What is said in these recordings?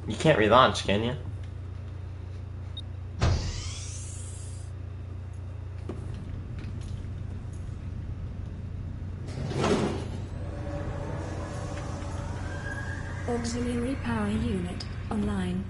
You can't relaunch, can you? Auxiliary power unit online.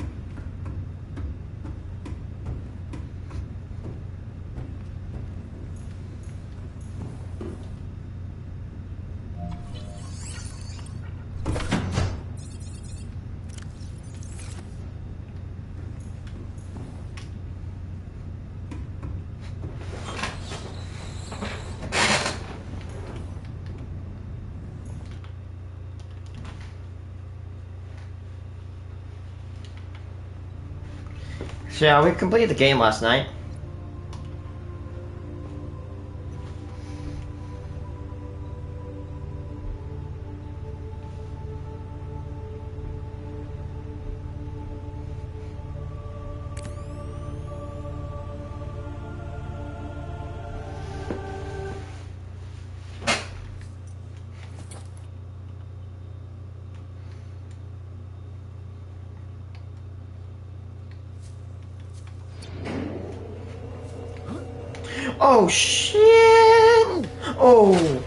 So yeah, we completed the game last night. Oh shit! Oh!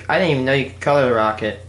I didn't even know you could color the rocket.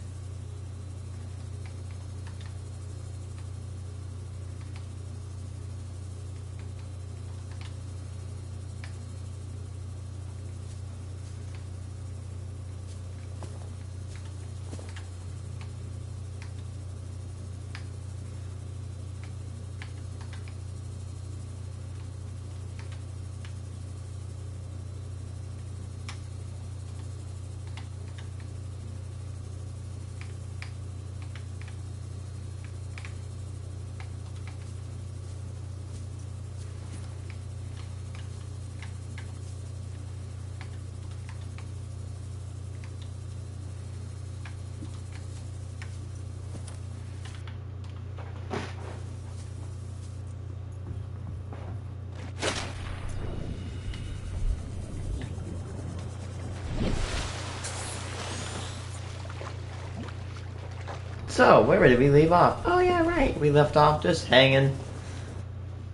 So, where did we leave off? Oh yeah, right. We left off just hanging.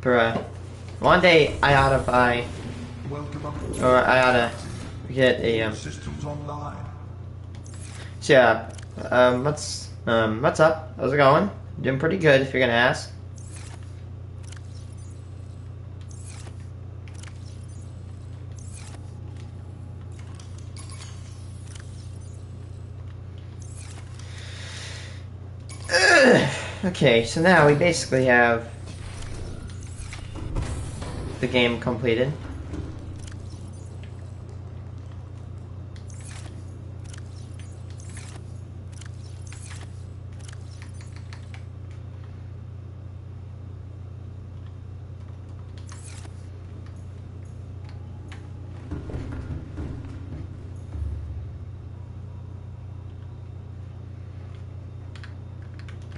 Bruh. One day I ought to buy, or I ought to get a Systems online. So yeah, what's up? How's it going? Doing pretty good, if you're gonna ask. Okay, so now we basically have the game completed.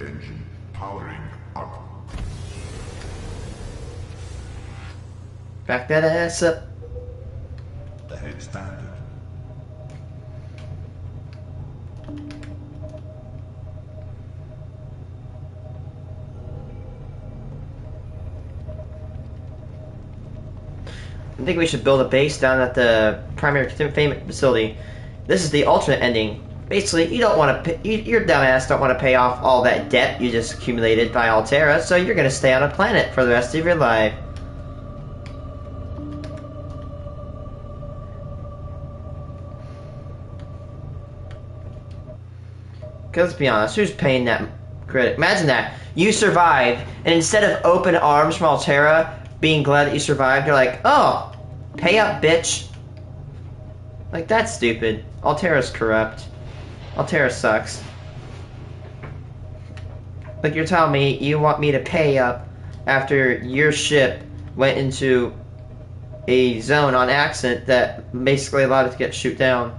Engine powering up. Back that ass up. The head standard. I think we should build a base down at the primary containment facility. This is the alternate ending. Basically, you don't want to. Your dumbass don't want to pay off all that debt you just accumulated by Altera, so you're gonna stay on a planet for the rest of your life. Because let's be honest, who's paying that credit? Imagine that. You survive, and instead of open arms from Altera, being glad that you survived, you're like, oh, pay up, bitch. Like, that's stupid. Altera's corrupt. Altera sucks. Like, you're telling me you want me to pay up after your ship went into a zone on accident that basically allowed it to get shot down.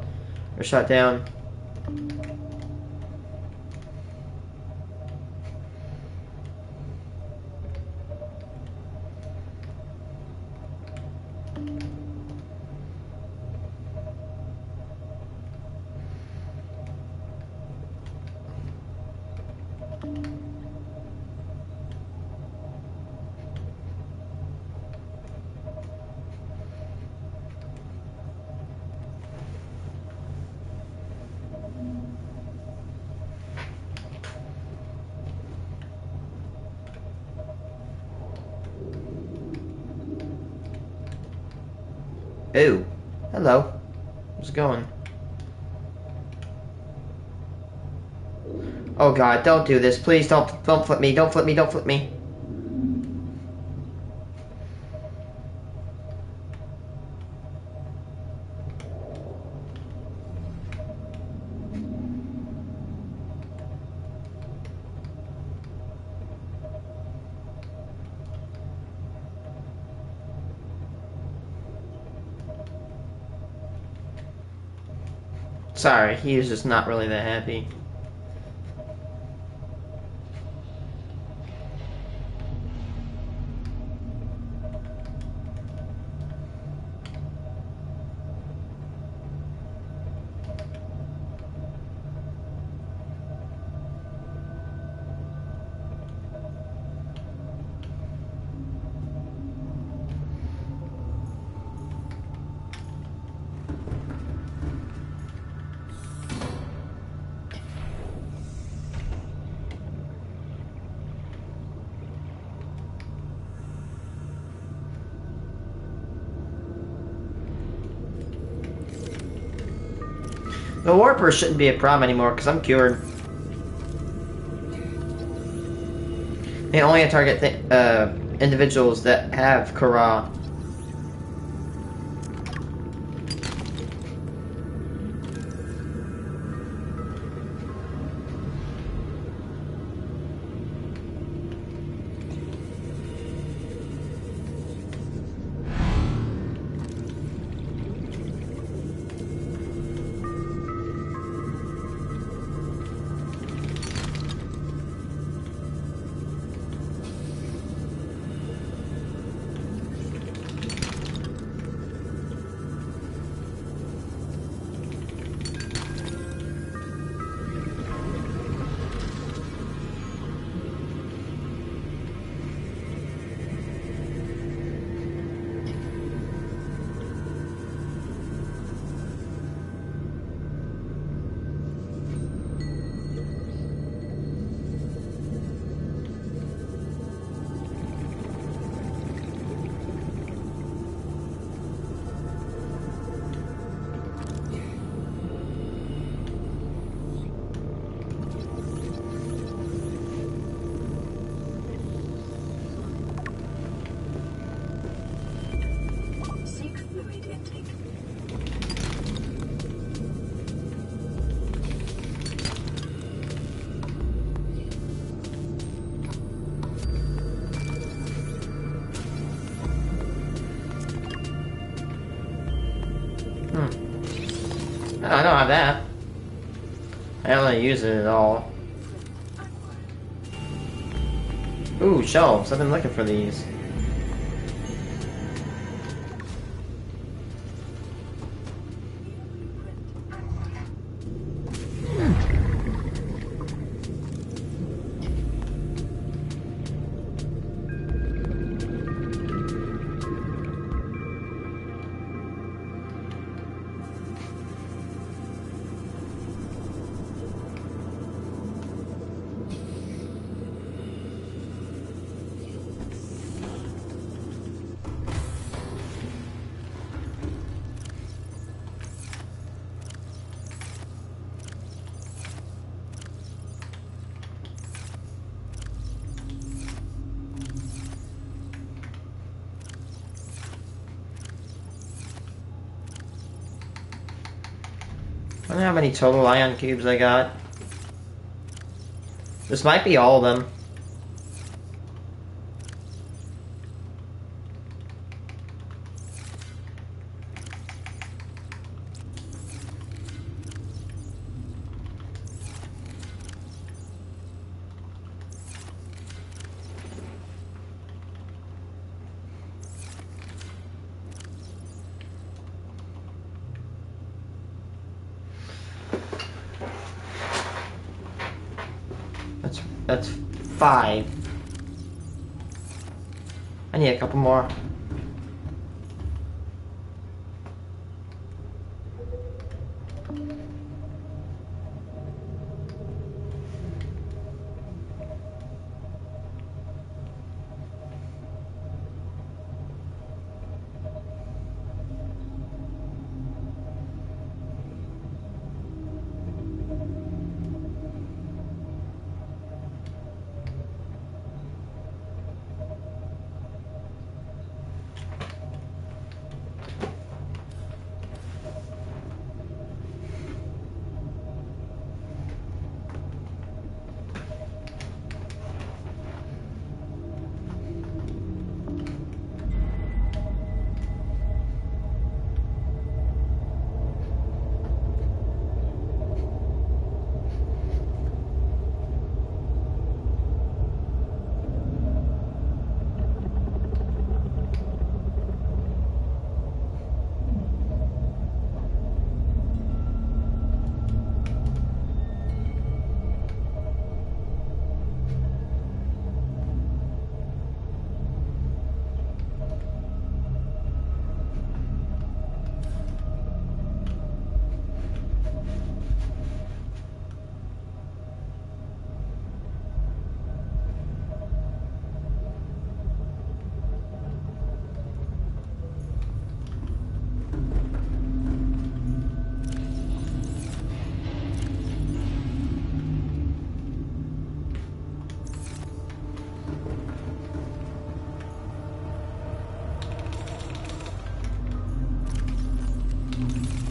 Ooh, hello. How's it going? Oh God, don't do this. Please don't flip me. Don't flip me. Don't flip me. Sorry, he is just not really that happy. The warper shouldn't be a problem anymore because I'm cured. They only target individuals that have Kara. I don't have that. I don't really use it at all. Ooh, shelves. I've been looking for these. I don't know how many total ion cubes I got. This might be all of them. That's 5. I need a couple more.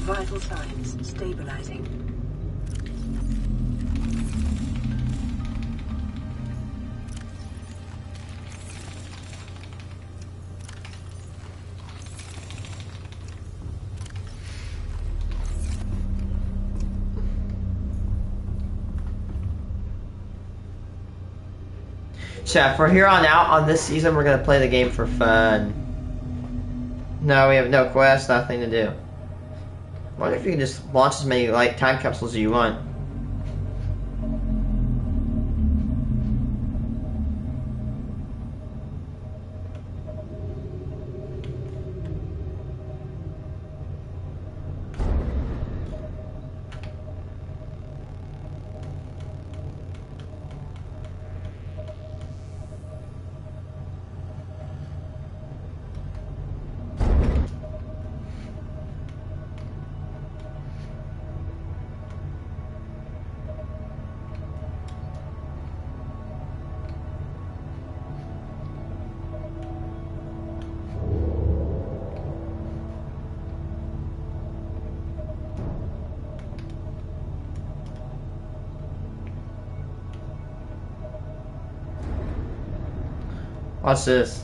Vital signs stabilizing. So from here on out, on this season, we're gonna play the game for fun. No, we have no quest, nothing to do. I wonder if you can just launch as many like time capsules as you want. Watch this.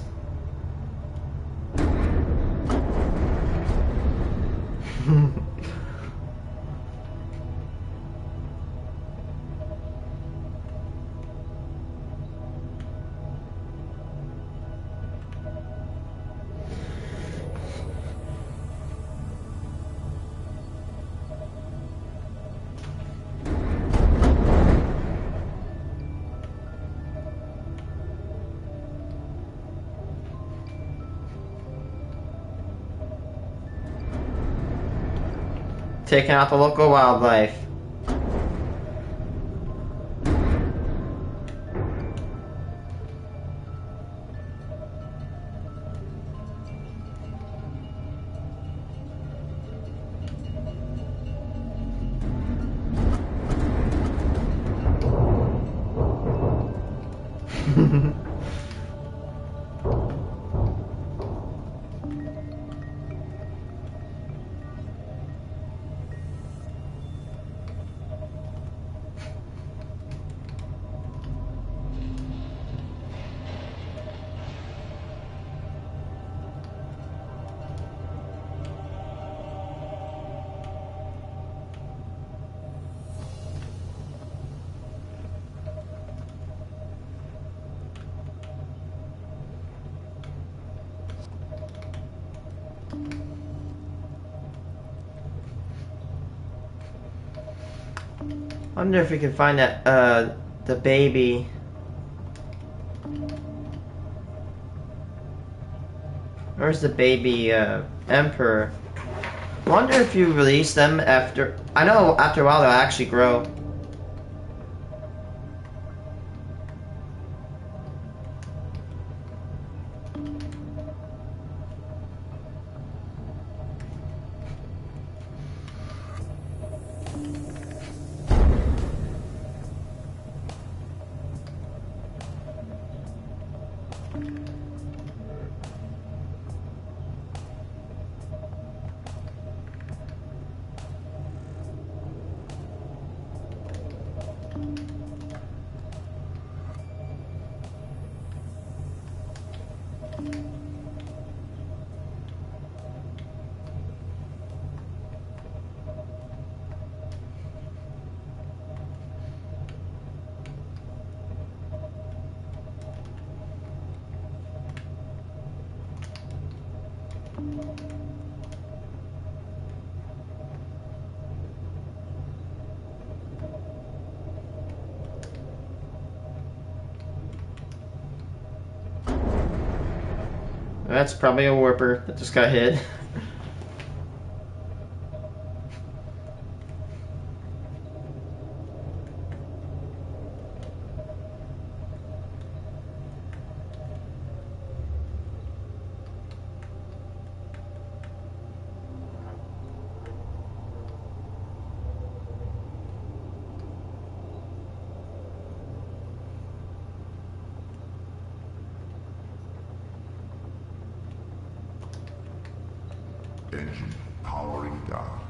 Taking out the local wildlife. I wonder if we can find that, the baby. Where's the baby emperor? I wonder if you release them after... I know after a while they'll actually grow. That's probably a warper that just got hit. Engine powering down.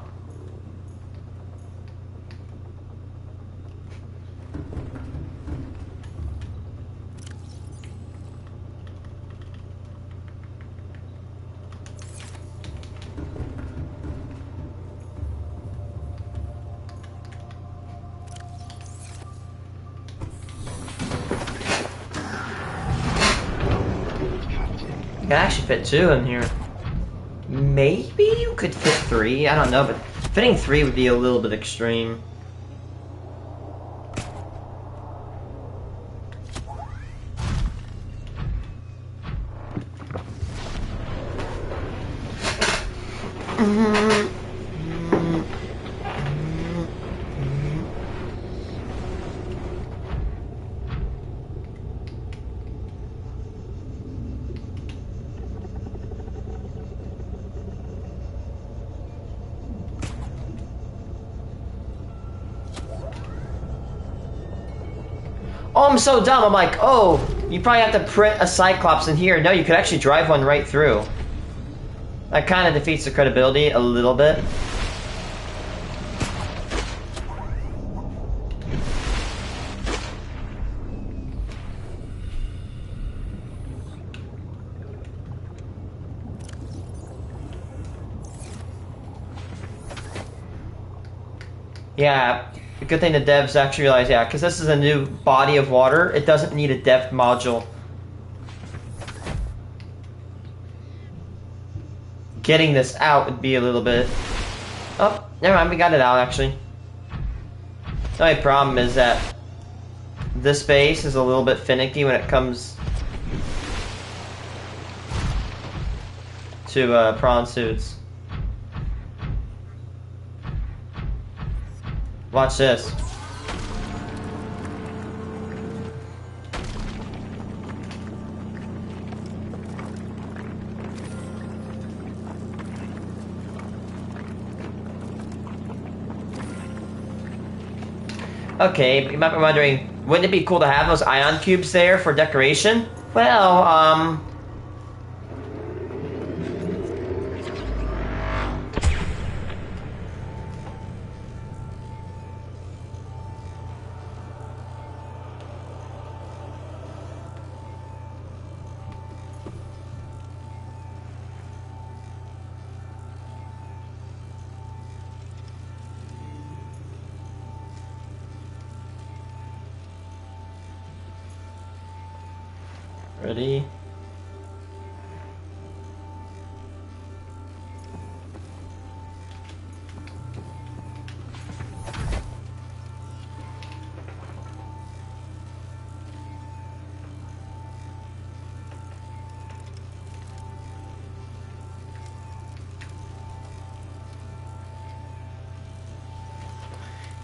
You can actually fit 2 in here. Maybe you could fit 3, I don't know, but fitting 3 would be a little bit extreme. Oh, I'm so dumb. I'm like, oh, you probably have to print a Cyclops in here. No, you could actually drive one right through. That kind of defeats the credibility a little bit. Yeah, the good thing the devs actually realized, yeah, because this is a new body of water, it doesn't need a depth module. Getting this out would be a little bit... Oh, never mind, we got it out actually. The only problem is that this base is a little bit finicky when it comes to prawn suits. Watch this. Okay, but you might be wondering, wouldn't it be cool to have those ion cubes there for decoration? Well, ready?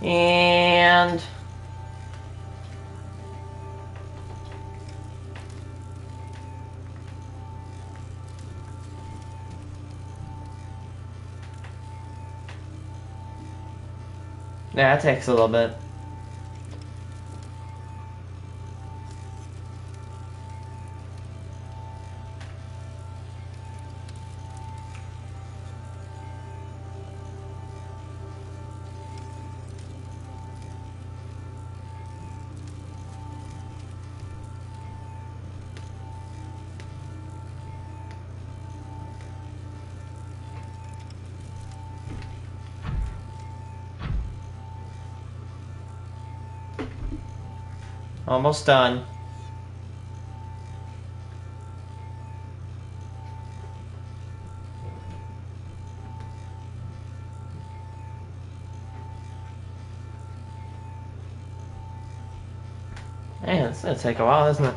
And yeah, that takes a little bit. Almost done. Man, it's gonna take a while, isn't it?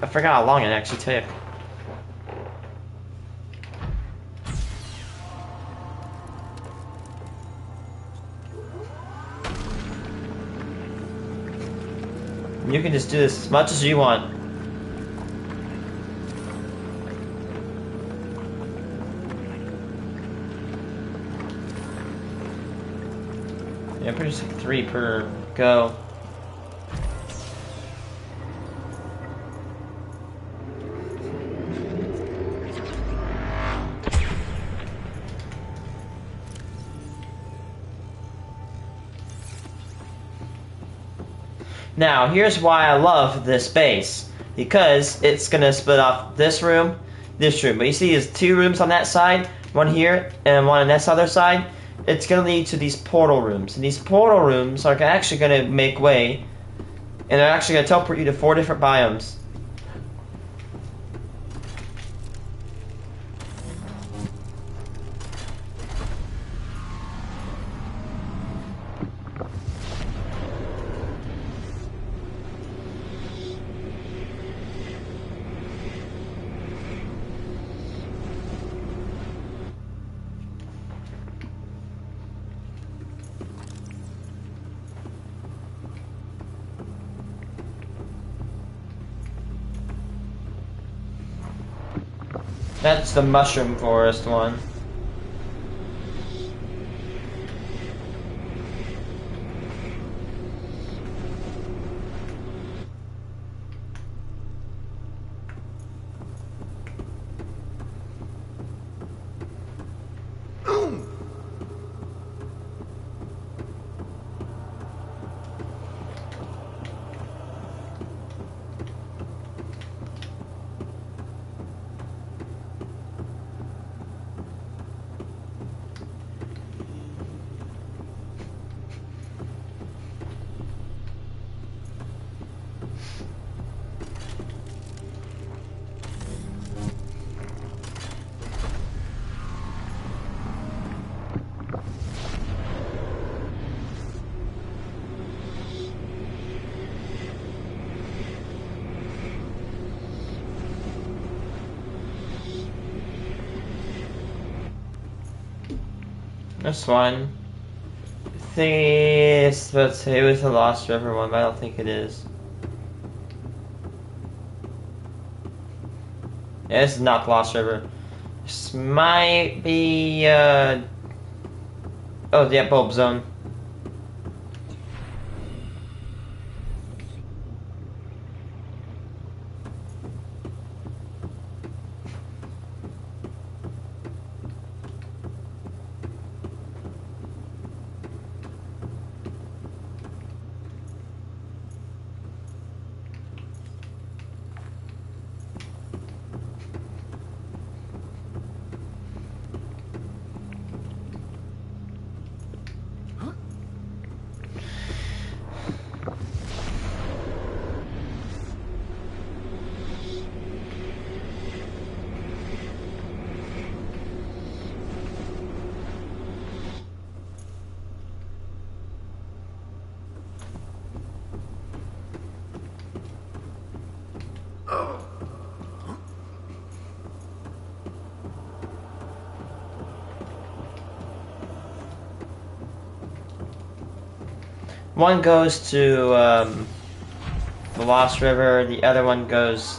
I forgot how long it actually took. You can just do this as much as you want. Yeah, pretty much like 3 per go. Now, here's why I love this base. Because it's going to split off this room. But you see there's 2 rooms on that side. One here and one on this other side. It's going to lead to these portal rooms. And these portal rooms are actually going to make way. And they're actually going to teleport you to 4 different biomes. That's the mushroom forest one. This one. I think it's supposed to say it was the Lost River one, but I don't think it is. Yeah, this is not the Lost River. This might be, oh, yeah, Bulb Zone. One goes to the Lost River. The other one goes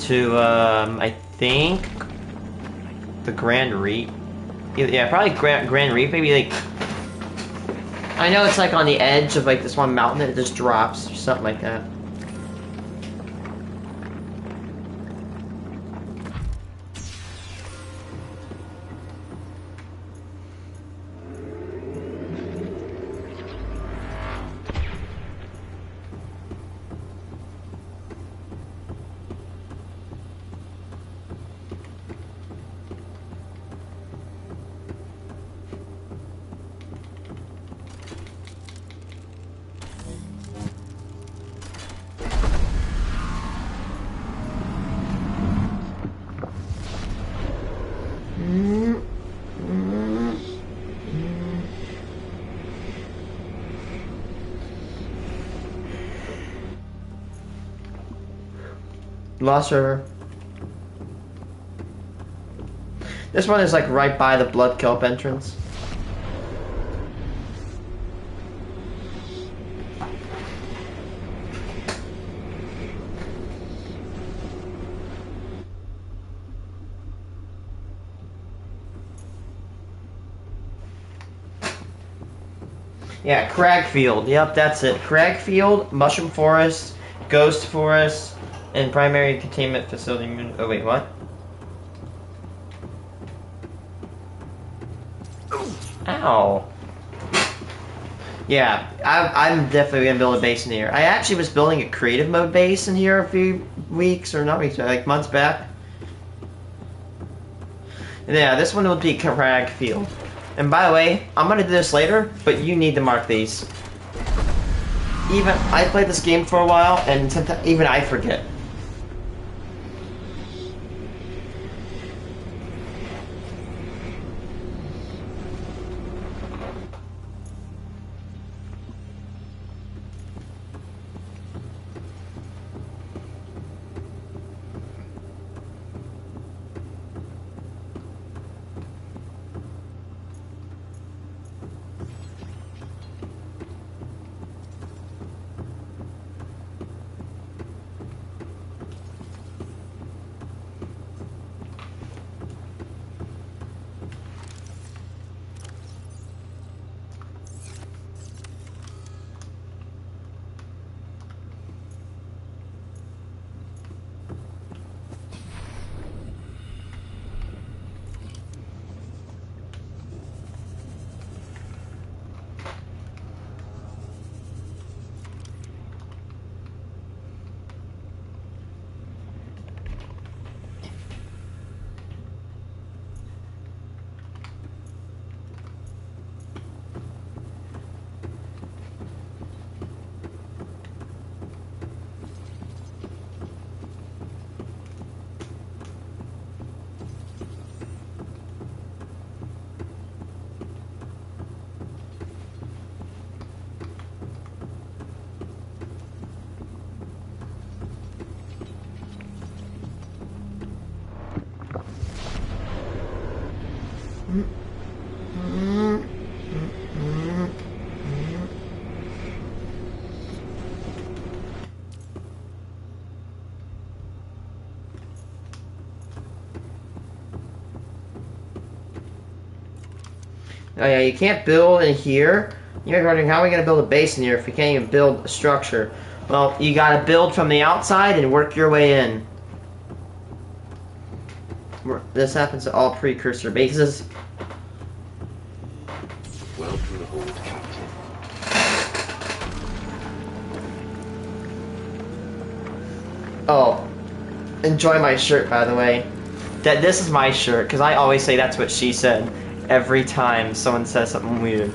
to I think the Grand Reef. Yeah, probably Grand Reef. Maybe like I know it's like on the edge of like this one mountain that it just drops or something like that. Lost River. This one is like right by the Blood Kelp entrance. Yeah, Cragfield. Yep, that's it. Cragfield, Mushroom Forest, Ghost Forest, and Primary Containment Facility. Oh, wait, what? Ow. Yeah, I'm definitely gonna build a base in here. I actually was building a creative mode base in here a few weeks, or not weeks, like months back. And yeah, this one will be Cragfield. And by the way, I'm gonna do this later, but you need to mark these. Even I played this game for a while, and sometimes even I forget. Oh yeah, you can't build in here. You're wondering, how are we going to build a base in here if we can't even build a structure? Well, you got to build from the outside and work your way in. This happens to all precursor bases. Welcome aboard, Captain. Oh, enjoy my shirt, by the way. This is my shirt, because I always say that's what she said every time someone says something weird.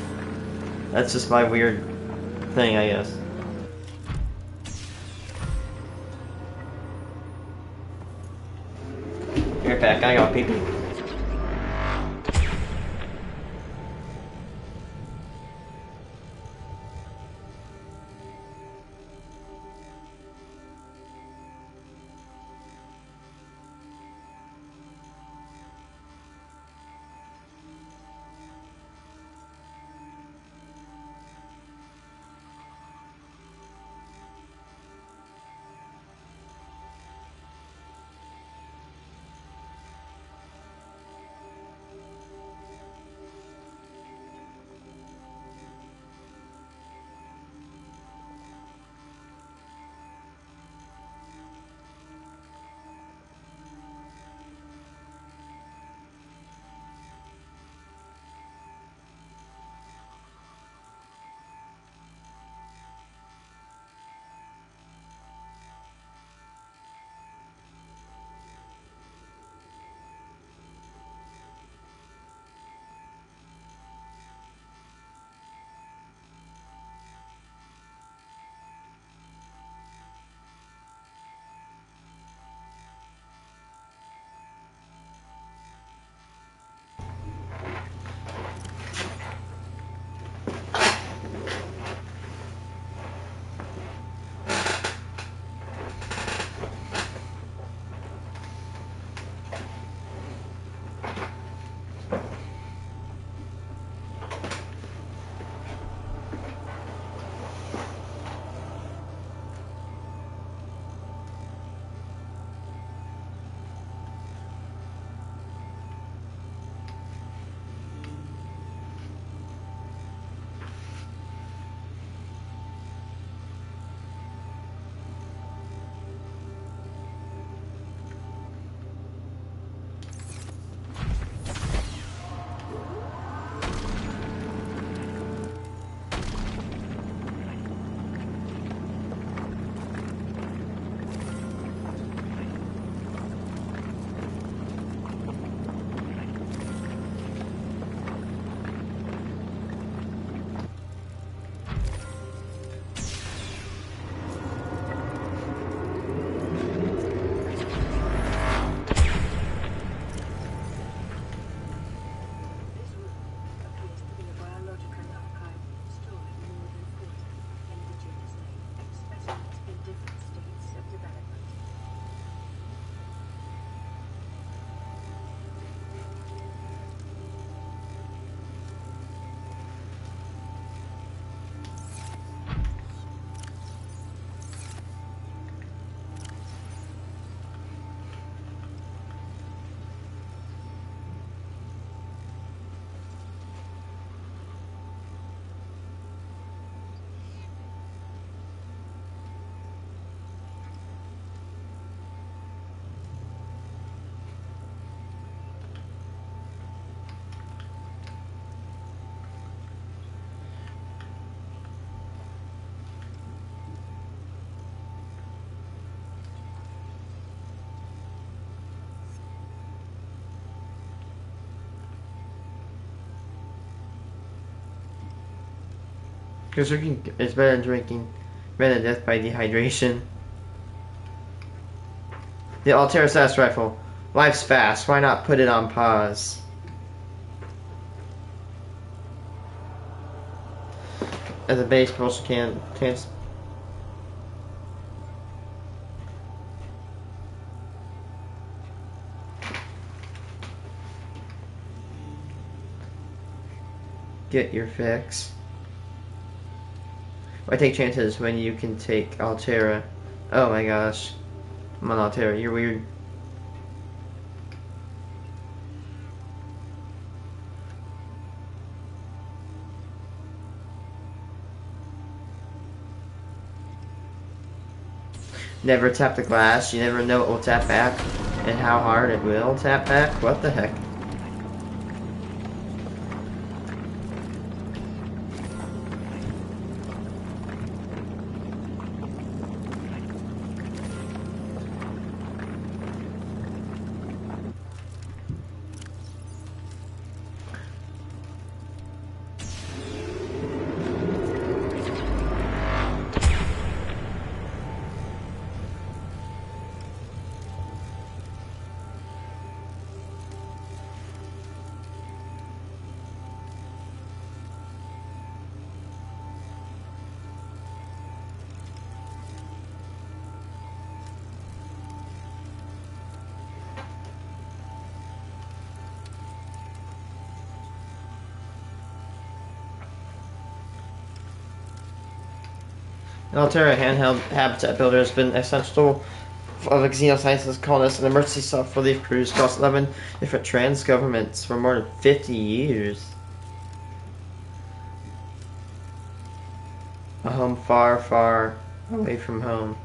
That's just my weird thing, I guess. Be right back, I gotta go pee-pee. Because drinking is better than drinking. Better than death by dehydration. The Altera Sass Rifle. Life's fast. Why not put it on pause? As a base propulsion can. Get your fix. Why take chances when you can take Altera? Oh my gosh. I'm on Altera, you're weird. Never tap the glass, you never know it will tap back, and how hard it will tap back. What the heck? An Altera handheld habitat builder has been essential of Xenoscience's colonists and emergency self-relief crews across 11 different trans governments for more than 50 years. A home far, far away from home.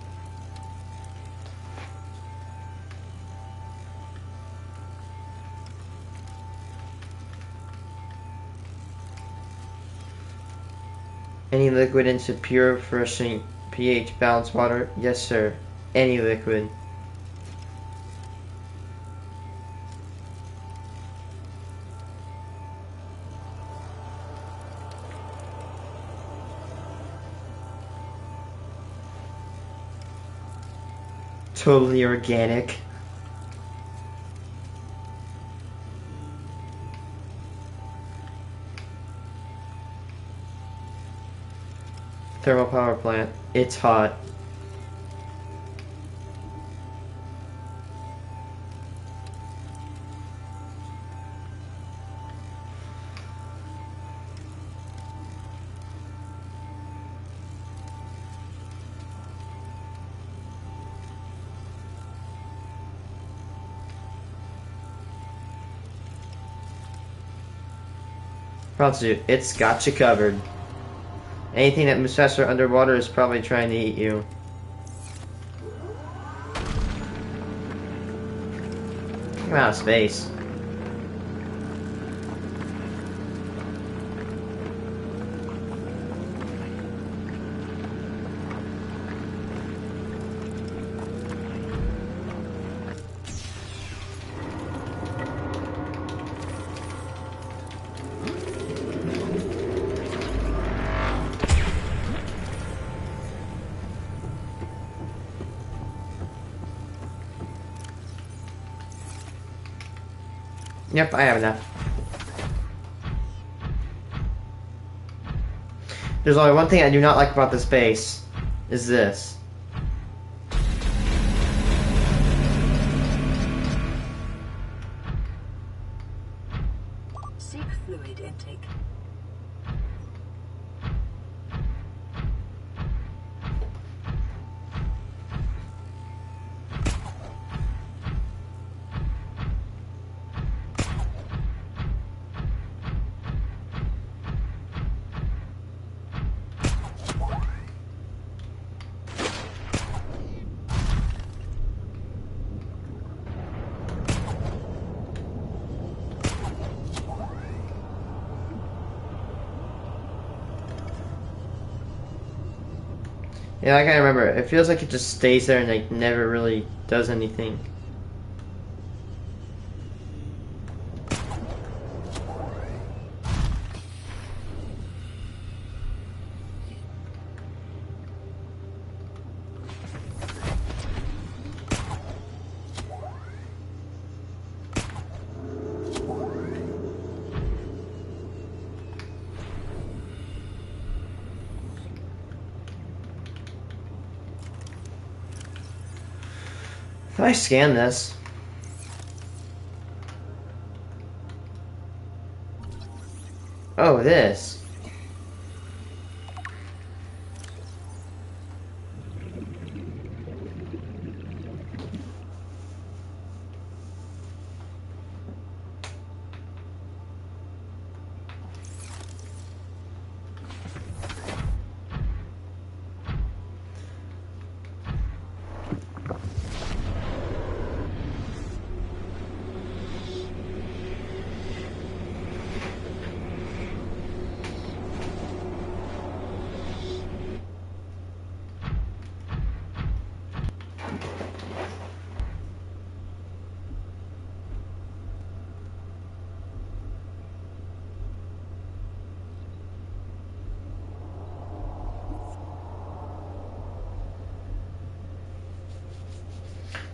Any liquid into pure, refreshing, pH balanced water? Yes, sir. Any liquid. Totally organic. Thermal power plant. It's hot. Prostitute, it's got you covered. Anything that moves faster underwater is probably trying to eat you. I'm out of space. Yep, I have enough. There's only one thing I do not like about this base, is this. Seek fluid intake. Yeah, I can't remember. It feels like it just stays there and like never really does anything. If I scan this. Oh, this.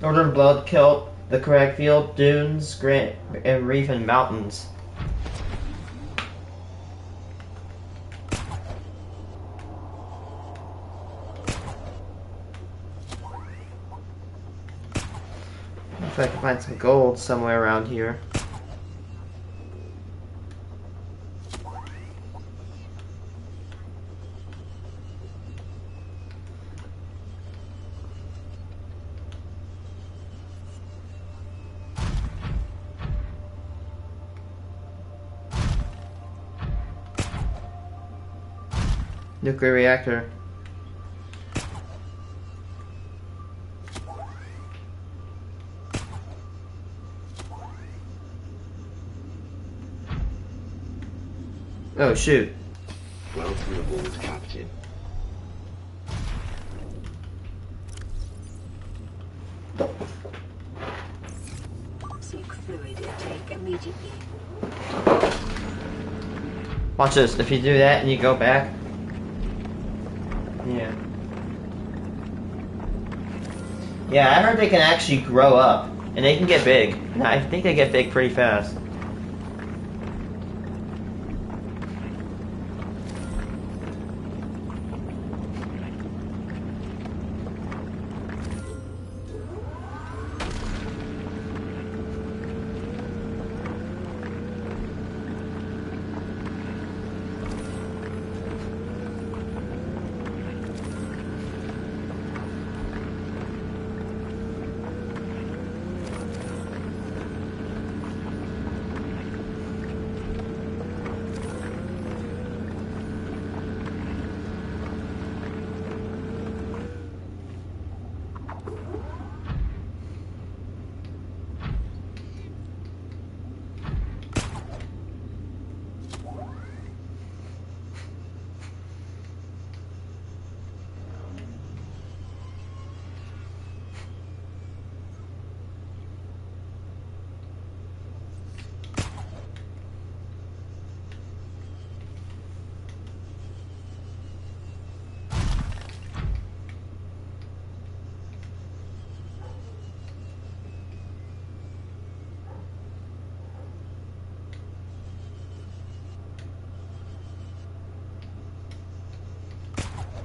Northern blood kelp, the correct field, dunes, grant, and reef and mountains. If I can find some gold somewhere around here. Nuclear reactor. Oh shoot. Welcome aboard, Captain. Seek fluid intake immediately. Watch this. If you do that and you go back. Yeah. Yeah, I heard they can actually grow up. And they can get big. And I think they get big pretty fast.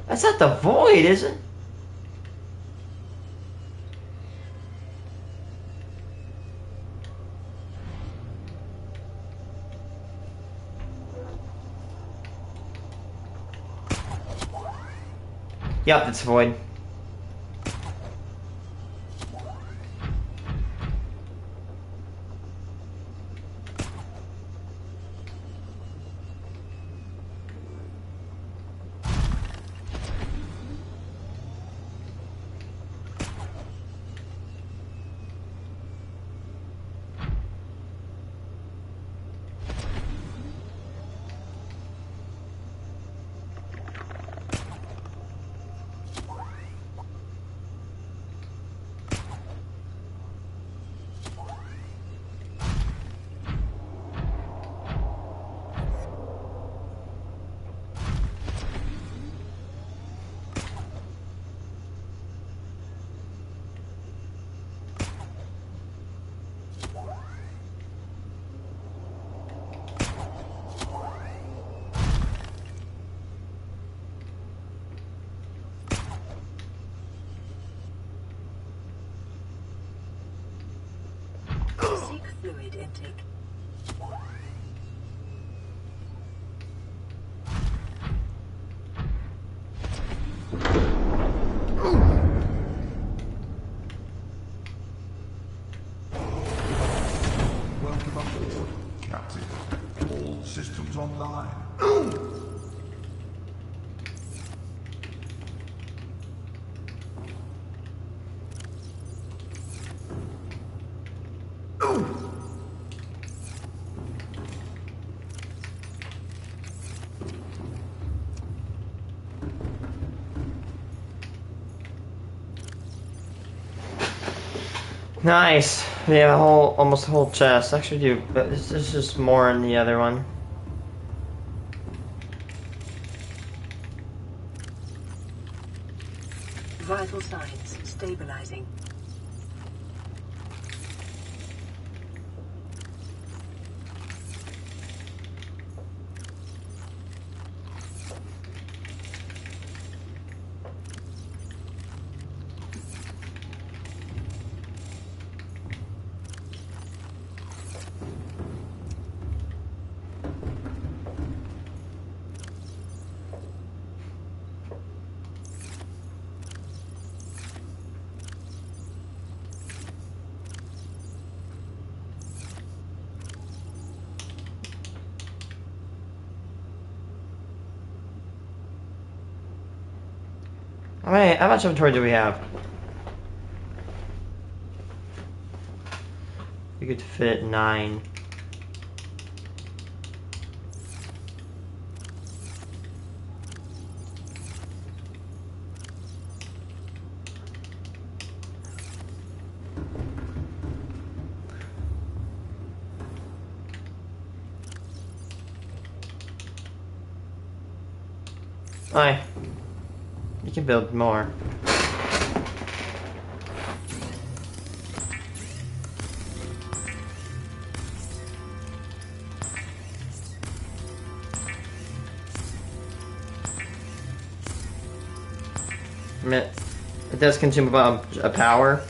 That's not the void, is it? Yep, it's void. Take fluid intake. Welcome aboard, Captain. All systems online. Nice. We have a whole, almost a whole chest. Actually, do, but there's just more in the other one. Vital signs stabilizing. Alright, how much inventory do we have? We could fit 9. Alright. You can build more. It does consume a power,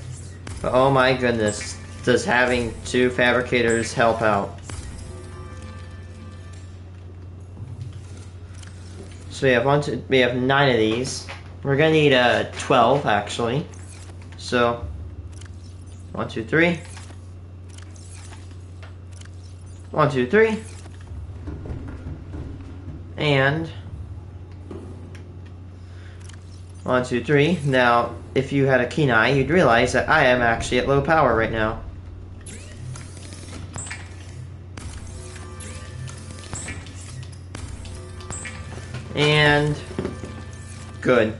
but oh my goodness, does having 2 fabricators help out? So we have 9 of these. We're gonna need 12 actually. So 1, 2, 3. 1, 2, 3. And 1, 2, 3. Now, if you had a keen eye, you'd realize that I am actually at low power right now. And good.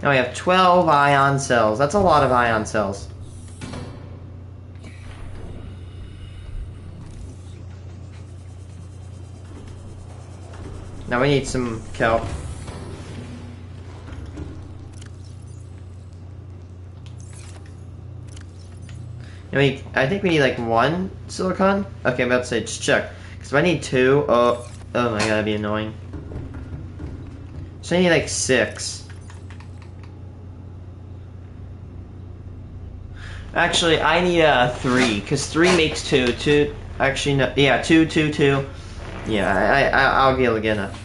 Now we have 12 ion cells. That's a lot of ion cells. Now we need some kelp. I think we need like 1 silicon. Okay, I'm about to say just check. Because if I need 2, oh my god, that'd be annoying. So I need like 6. Actually, I need 3, because 3 makes 2. 2, actually, no, yeah, 2, 2, 2. Yeah, I'll be able to get enough.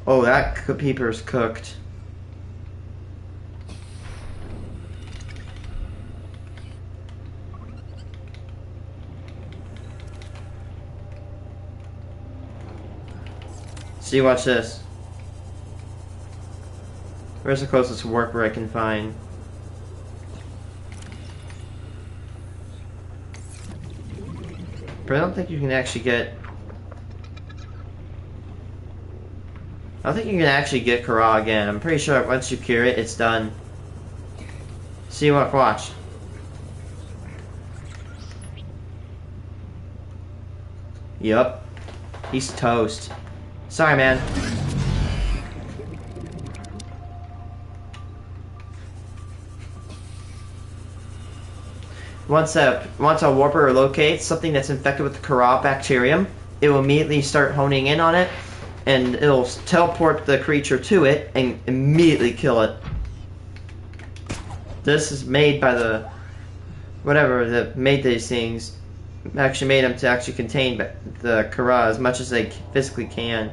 Oh, that peeper's cooked. See, watch this. Where's the closest worker I can find? But I don't think you can actually get... I don't think you can actually get Kara again. I'm pretty sure once you cure it, it's done. See what? Watch. Yup. He's toast. Sorry, man. Once a warper locates something that's infected with the Kara bacterium, it will immediately start honing in on it, and it'll teleport the creature to it and immediately kill it. This is made by the whatever that made these things. Actually made them to actually contain the Kara as much as they physically can.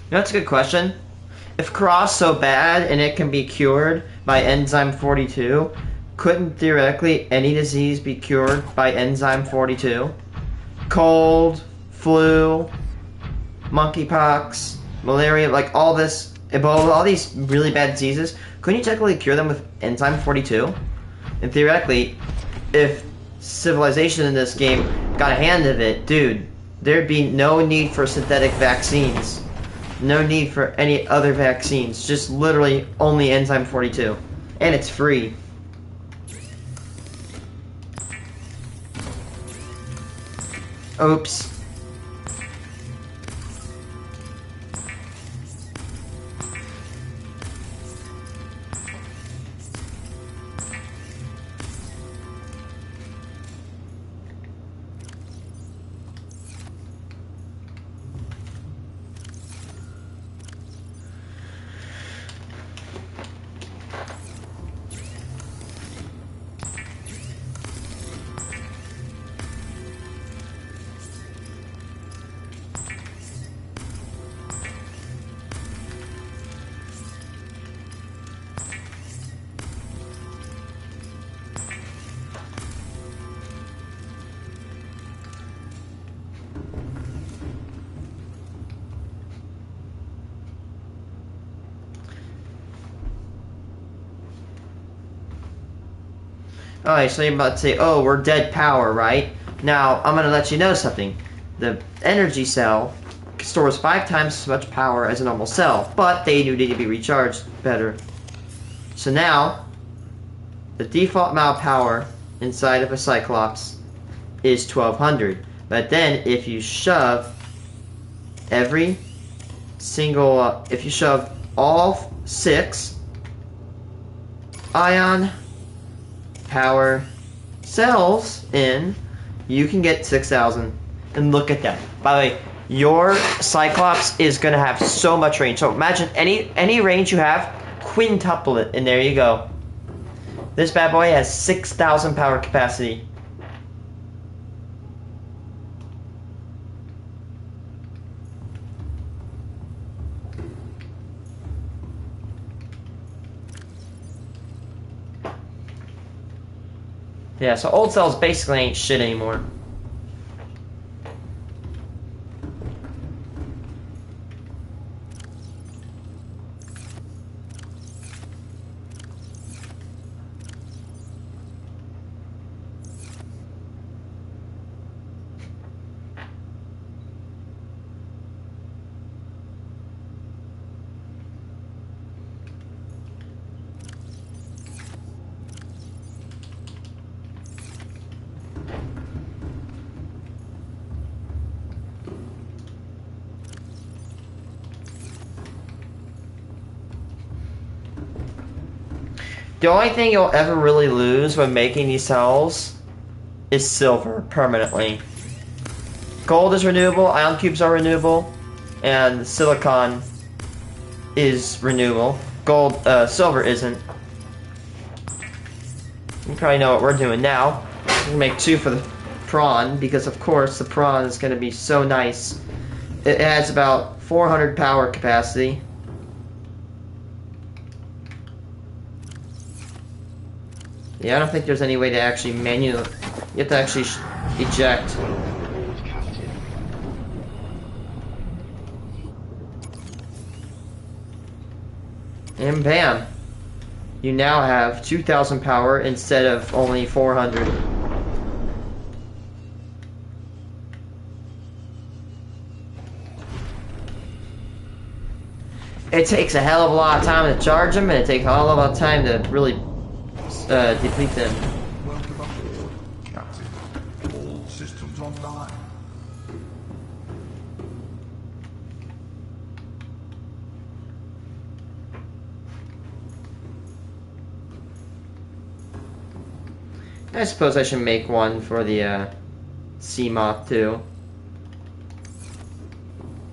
You know, that's a good question. If Kara's so bad and it can be cured by enzyme 42, couldn't theoretically any disease be cured by enzyme 42? Cold, flu, monkeypox, malaria, like all this, Ebola, all these really bad diseases, couldn't you technically cure them with enzyme 42? And theoretically, if civilization in this game got a hand of it, dude, there'd be no need for synthetic vaccines. No need for any other vaccines. Just literally only enzyme 42. And it's free. Oops. Alright, so you're about to say, oh, we're dead power, right? Now, I'm going to let you know something. The energy cell stores 5 times as much power as a normal cell, but they do need to be recharged better. So now, the default amount of power inside of a Cyclops is 1200. But then, if you shove every single, if you shove all 6 ion power cells in, you can get 6,000. And look at that. By the way, your Cyclops is gonna have so much range. So imagine any range you have, quintuple it, and there you go. This bad boy has 6,000 power capacity. Yeah, so old cells basically ain't shit anymore. The only thing you'll ever really lose when making these cells is silver permanently. Gold is renewable, ion cubes are renewable, and silicon is renewable. Silver isn't. You probably know what we're doing now. We're gonna make 2 for the prawn, because of course the prawn is gonna be so nice. It has about 400 power capacity. Yeah, I don't think there's any way to actually manually. You have to actually eject. Aboard, Captain. And bam! You now have 2,000 power instead of only 400. It takes a hell of a lot of time to charge them, and it takes a hell of a lot of time to really deplete them. Welcome aboard, Captain. All systems online. I suppose I should make one for the sea moth too.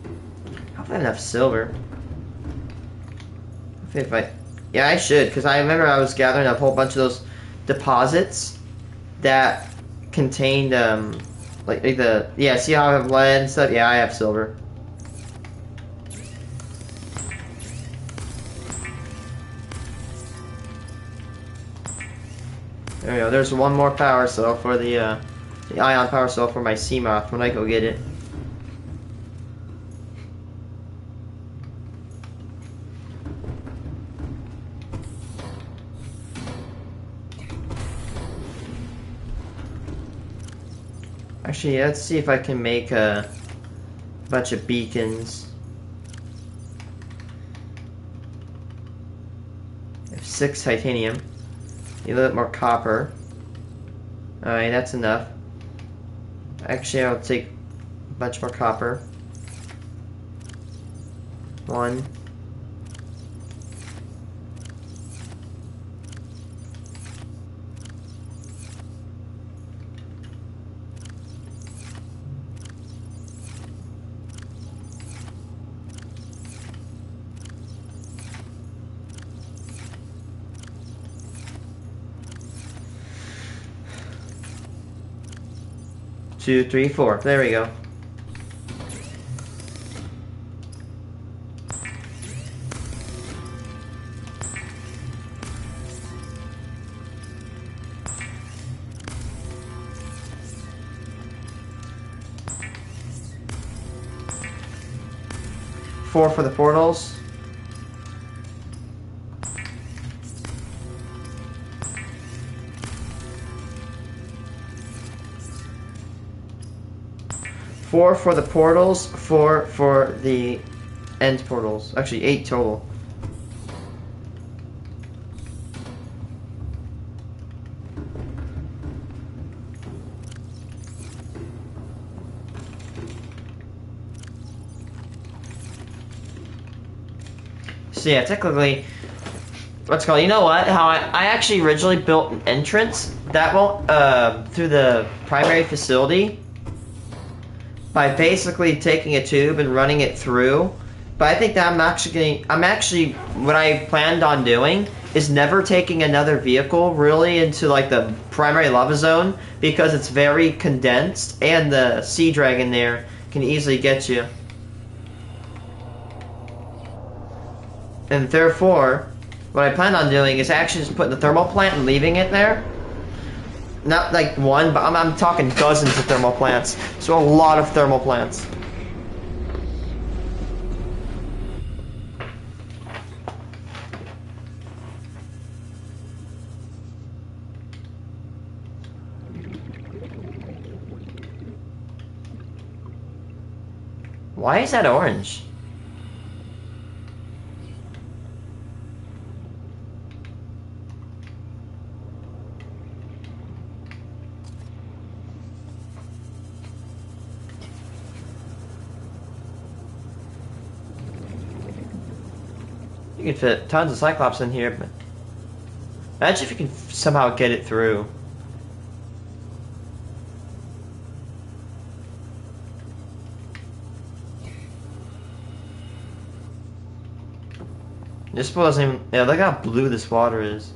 I don't have enough silver. Yeah, I should, because I remember I was gathering up a whole bunch of those deposits that contained see how I have lead and stuff? Yeah, I have silver. There we go. There's one more power cell for the ion power cell for my sea moth when I go get it. Actually, let's see if I can make a bunch of beacons. I have 6 titanium. Need a little bit more copper. Alright, that's enough. Actually, I'll take a bunch more copper. 1. Two, 3, 4. There we go. Four for the portals. Four for the portals, 4 for the end portals. Actually, 8 total. So yeah, technically, let's call it, you know what, how I actually originally built an entrance that won't, through the primary facility. by basically taking a tube and running it through. But I think that what I planned on doing is never taking another vehicle really into like the primary lava zone because it's very condensed and the sea dragon there can easily get you. And therefore, what I plan on doing is actually just putting the thermal plant and leaving it there. Not like one, but I'm talking dozens of thermal plants. So a lot of thermal plants. Why is that orange? You can fit tons of Cyclops in here, but imagine if you can somehow get it through. This pool doesn't even... Yeah, look how blue this water is.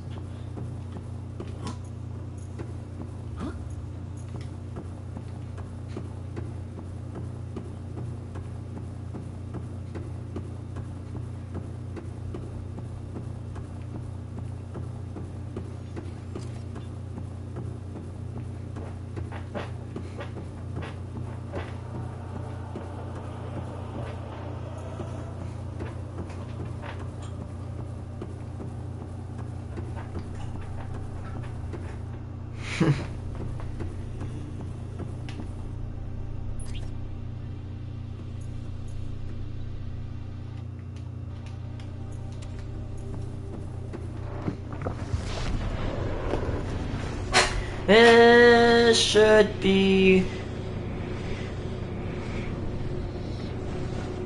It should be...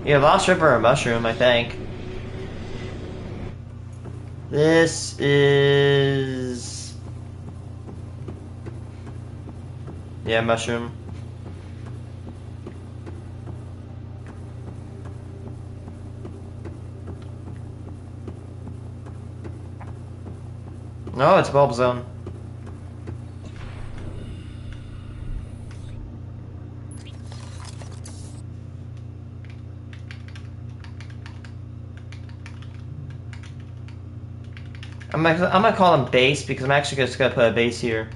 Yeah, Lost River or Mushroom, I think. This is... Yeah, Mushroom. No, it's Bulb Zone. I'm gonna call him base because I'm actually just gonna put a base here.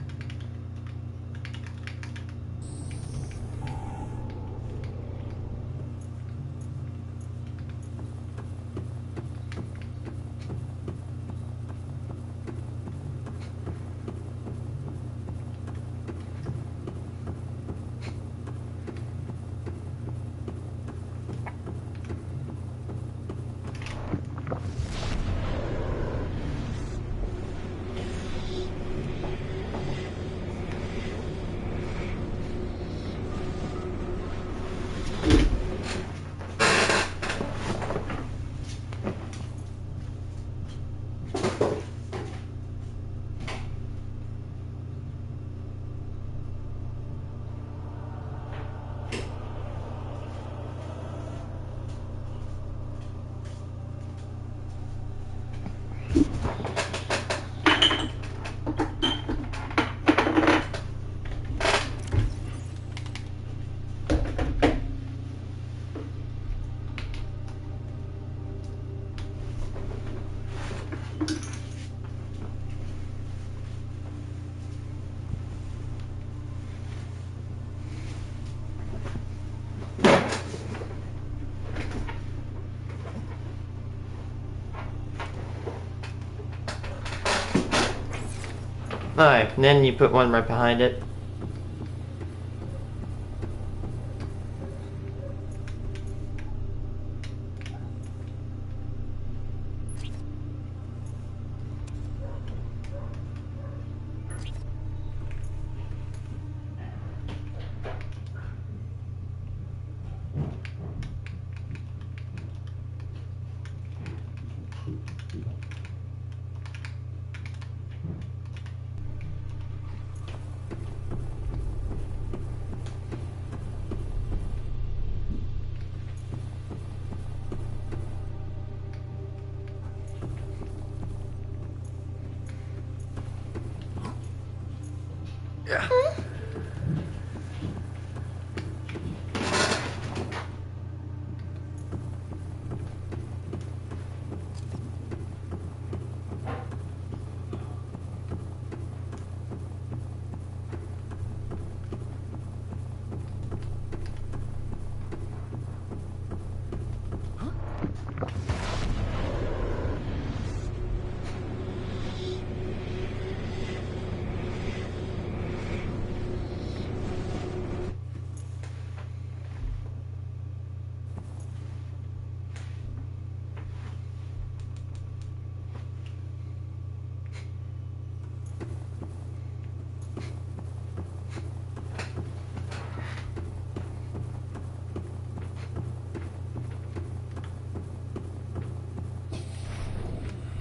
Alright, and then you put one right behind it. Yeah.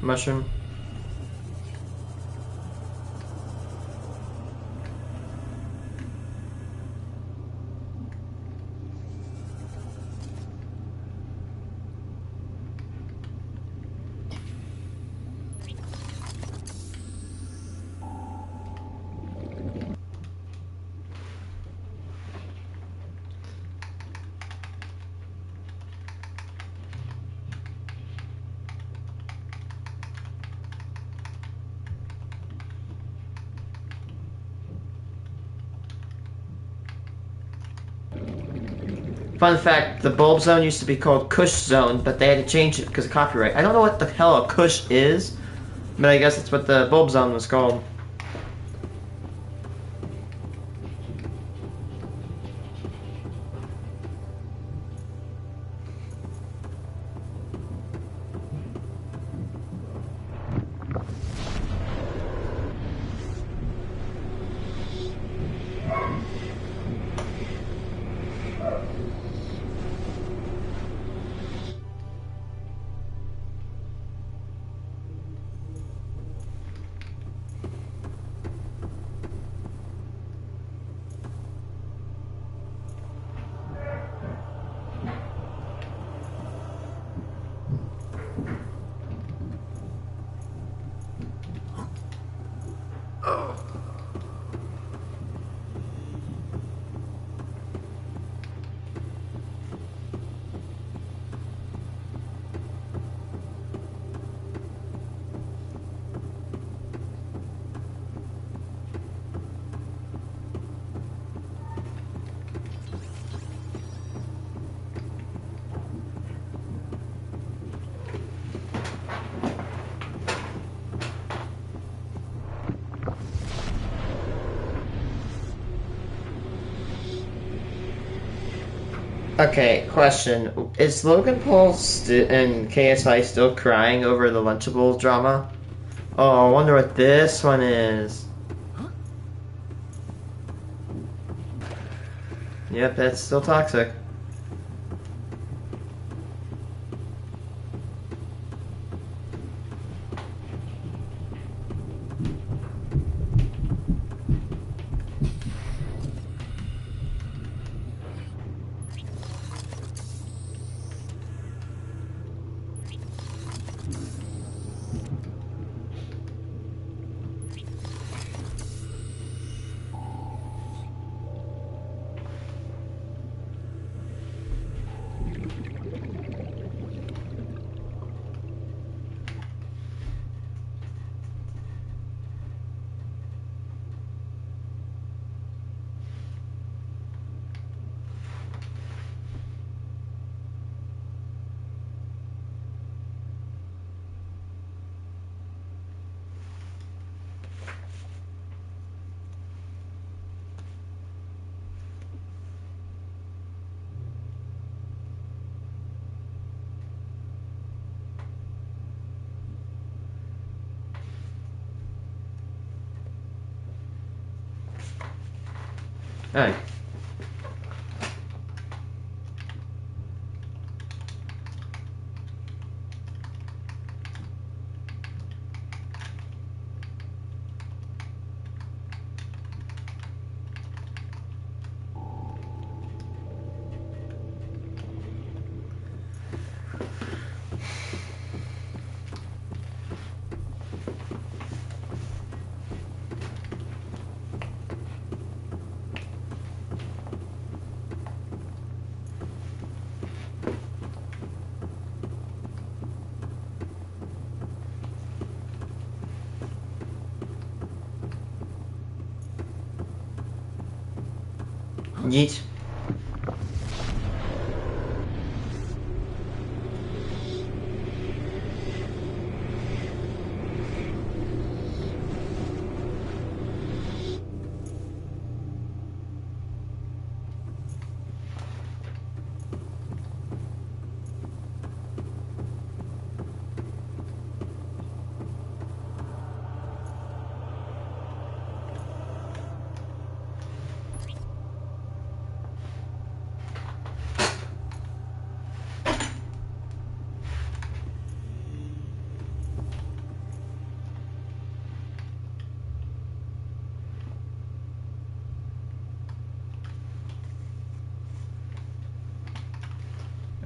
Mushroom. Fun fact, the bulb zone used to be called Kush Zone, but they had to change it because of copyright. I don't know what the hell a Kush is, but I guess that's what the bulb zone was called. Okay, question. Is Logan Paul and KSI still crying over the Lunchables drama? Oh, I wonder what this one is. Yep, that's still toxic. Alright. Yeet.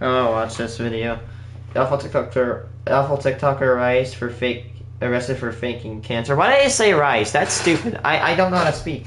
Oh, watch this video. Awful TikToker arrested for faking cancer. Why did I say Rice? That's stupid. I don't know how to speak.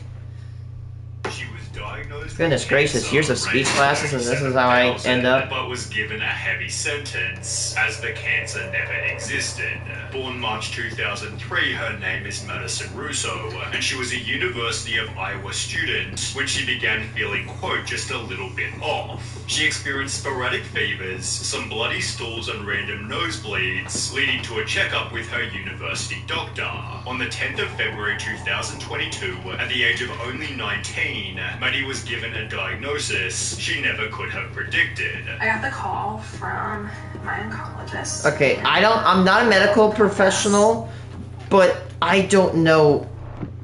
She was diagnosed. Goodness gracious, years of speech classes, and this is how I end up. But was given a heavy sentence, as the cancer never existed. Born March 2003, her name is Madison Russo, and she was a University of Iowa student when she began feeling, quote, just a little bit off. She experienced sporadic fevers, some bloody stools and random nosebleeds, leading to a checkup with her university doctor. On the 10th of February 2022, at the age of only 19, Maddie was given a diagnosis she never could have predicted. I got the call from my oncologist. Okay, I'm not a medical professional, but I don't know.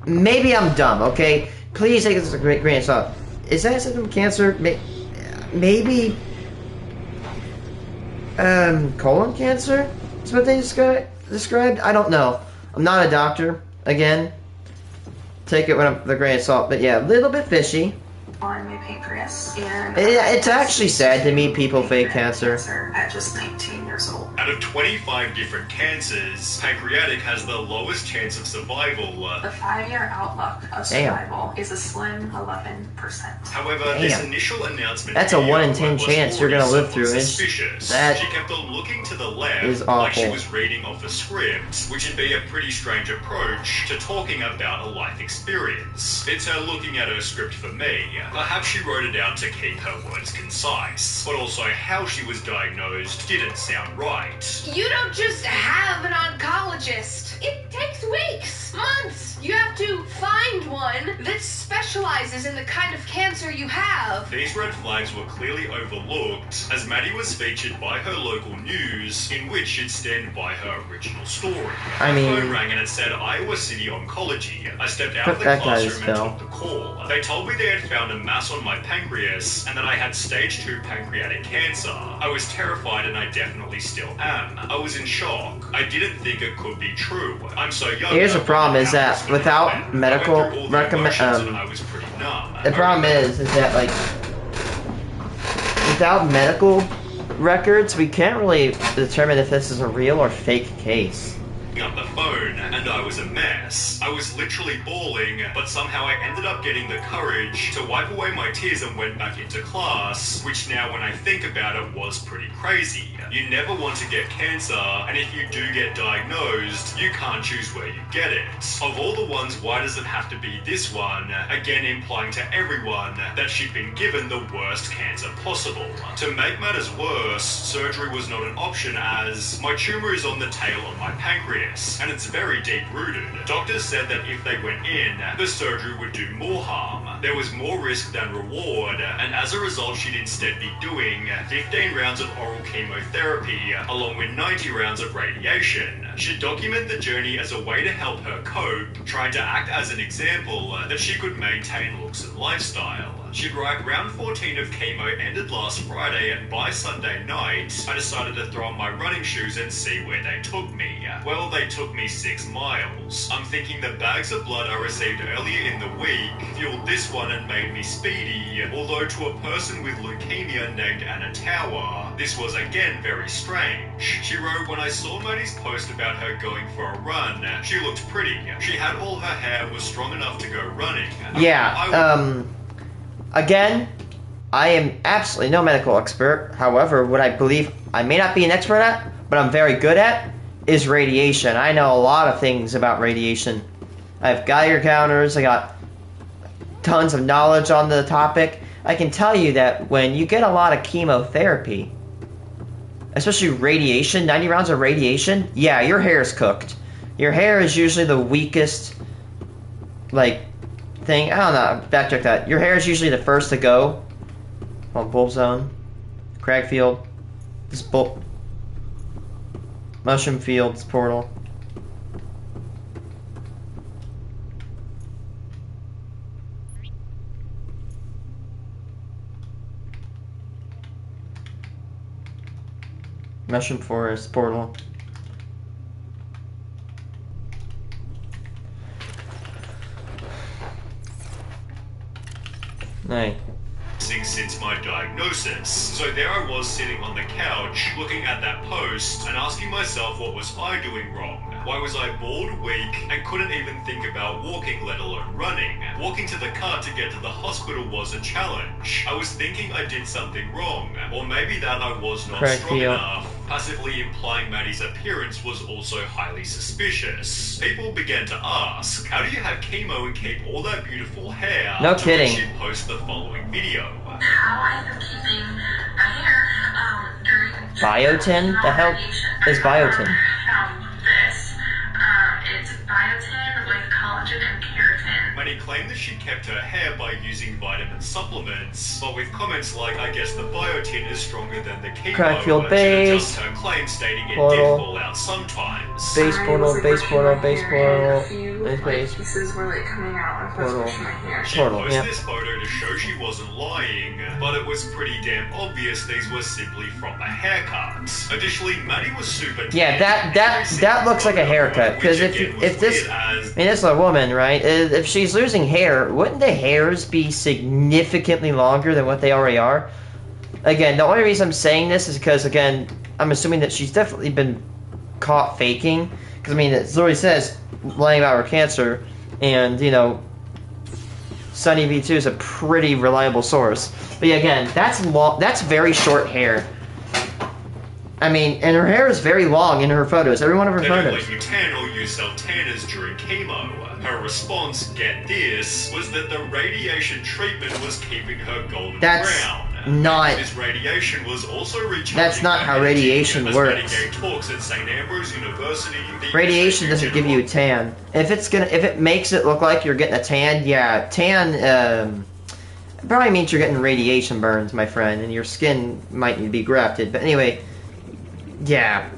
Maybe I'm dumb, okay? Please take this as a great grain of salt. Is that a symptom of cancer? Maybe colon cancer is what they described. I don't know. I'm not a doctor. Again, take it with a grain of salt. But yeah, a little bit fishy. On my pancreas, and It's actually sad to meet people fake cancer. At just 19 years old. Out of 25 different cancers, pancreatic has the lowest chance of survival. The 5-year outlook of survival is a slim 11%. However, Damn. this initial announcement That's a 1 in 10 was chance you're gonna already live through somewhat it. suspicious. That she kept on looking to the left is like she awful. was reading off a script, which would be a pretty strange approach to talking about a life experience. It's her looking at her script for me. Perhaps she wrote it out to keep her words concise, but also how she was diagnosed didn't sound right. You don't just have an oncologist. It takes weeks, months. You have to find one that specializes in the kind of cancer you have. These red flags were clearly overlooked, as Maddie was featured by her local news, in which she'd stand by her original story. I mean, The phone rang and it said Iowa City Oncology. I stepped out Put of the that guy's classroom and spell. took the call. They told me they had found a mass on my pancreas and that I had stage 2 pancreatic cancer. I was terrified, and I definitely still am. I was in shock. I didn't think it could be true. I'm so young. Here's the problem: is that without I medical went through all the emotions and recommend, I was pretty numb. the problem is that like without medical records, we can't really determine if this is a real or fake case. Up the phone, and I was a mess. I was literally bawling, but somehow I ended up getting the courage to wipe away my tears and went back into class, which now when I think about it was pretty crazy. You never want to get cancer, and if you do get diagnosed, you can't choose where you get it. Of all the ones, why does it have to be this one? Again implying to everyone that she'd been given the worst cancer possible. To make matters worse, surgery was not an option, as my tumor is on the tail of my pancreas, and it's very deep-rooted. Doctors said that if they went in, the surgery would do more harm. There was more risk than reward, and as a result she'd instead be doing 15 rounds of oral chemotherapy, along with 90 rounds of radiation. She'd document the journey as a way to help her cope, trying to act as an example that she could maintain looks and lifestyle. She'd write, round 14 of chemo ended last Friday, and by Sunday night, I decided to throw on my running shoes and see where they took me. Well, they took me 6 miles. I'm thinking the bags of blood I received earlier in the week fueled this one and made me speedy, although to a person with leukemia named Anna Tower, this was again very strange. She wrote, when I saw Maddie's post about her going for a run, she looked pretty. She had all her hair and was strong enough to go running. Yeah, again, I am absolutely no medical expert. However, what I believe I may not be an expert at, but I'm very good at, is radiation. I know a lot of things about radiation. I have Geiger counters, I got tons of knowledge on the topic. I can tell you that when you get a lot of chemotherapy, especially radiation, 90 rounds of radiation, yeah, your hair is cooked. Your hair is usually the weakest, like, thing. I don't know, backtrack that. Your hair is usually the first to go. On Bulb Zone, Cragfield, this Mushroom Fields portal. Mushroom Forest portal. Nice. Since my diagnosis. So there I was sitting on the couch, looking at that post, and asking myself what was I doing wrong? Why was I bored, weak, and couldn't even think about walking, let alone running? Walking to the car to get to the hospital was a challenge. I was thinking I did something wrong, or maybe that I was not strong enough. Passively implying Maddie's appearance was also highly suspicious. People began to ask, how do you have chemo and keep all that beautiful hair? No kidding. She'd post the following video. How I am keeping my hair during Biotin? The hell is biotin? This. It's biotin with collagen and keratin. Maddie claimed that she kept her hair by using vitamin supplements, but with comments like, I guess the biotin is stronger than the chemo, Crackfield she base. adjusts her claim stating it Portal. did fall out sometimes. Base portal, base portal, base portal, base base. Pieces were like coming out when I was Portal. brushing my hair. She Portal, posted yeah. this photo to show she wasn't lying, but it was pretty damn obvious these were simply from the haircut. Additionally, Maddie was super Yeah, that looks like a haircut. Because if this, I mean, this is a woman, right? If she's losing hair, wouldn't the hairs be significantly longer than what they already are? Again, the only reason I'm saying this is because, again, I'm assuming that she's definitely been caught faking. Because, I mean, it literally says lying about her cancer, and, you know, Sunny V2 is a pretty reliable source. But yeah, again, that's very short hair. I mean, and her hair is very long in her photos. Every one of her They don't photos. let you tan or use self-tanners during chemo. Her response, get this, was that the radiation treatment was keeping her golden That's brown. not. This radiation was also recharging. That's not how radiation as works. Maddie gave talks at St. Ambrose University. The Radiation USA doesn't give you a tan. If it makes it look like you're getting a tan, yeah, tan probably means you're getting radiation burns, my friend, and your skin might need to be grafted. But anyway, yeah.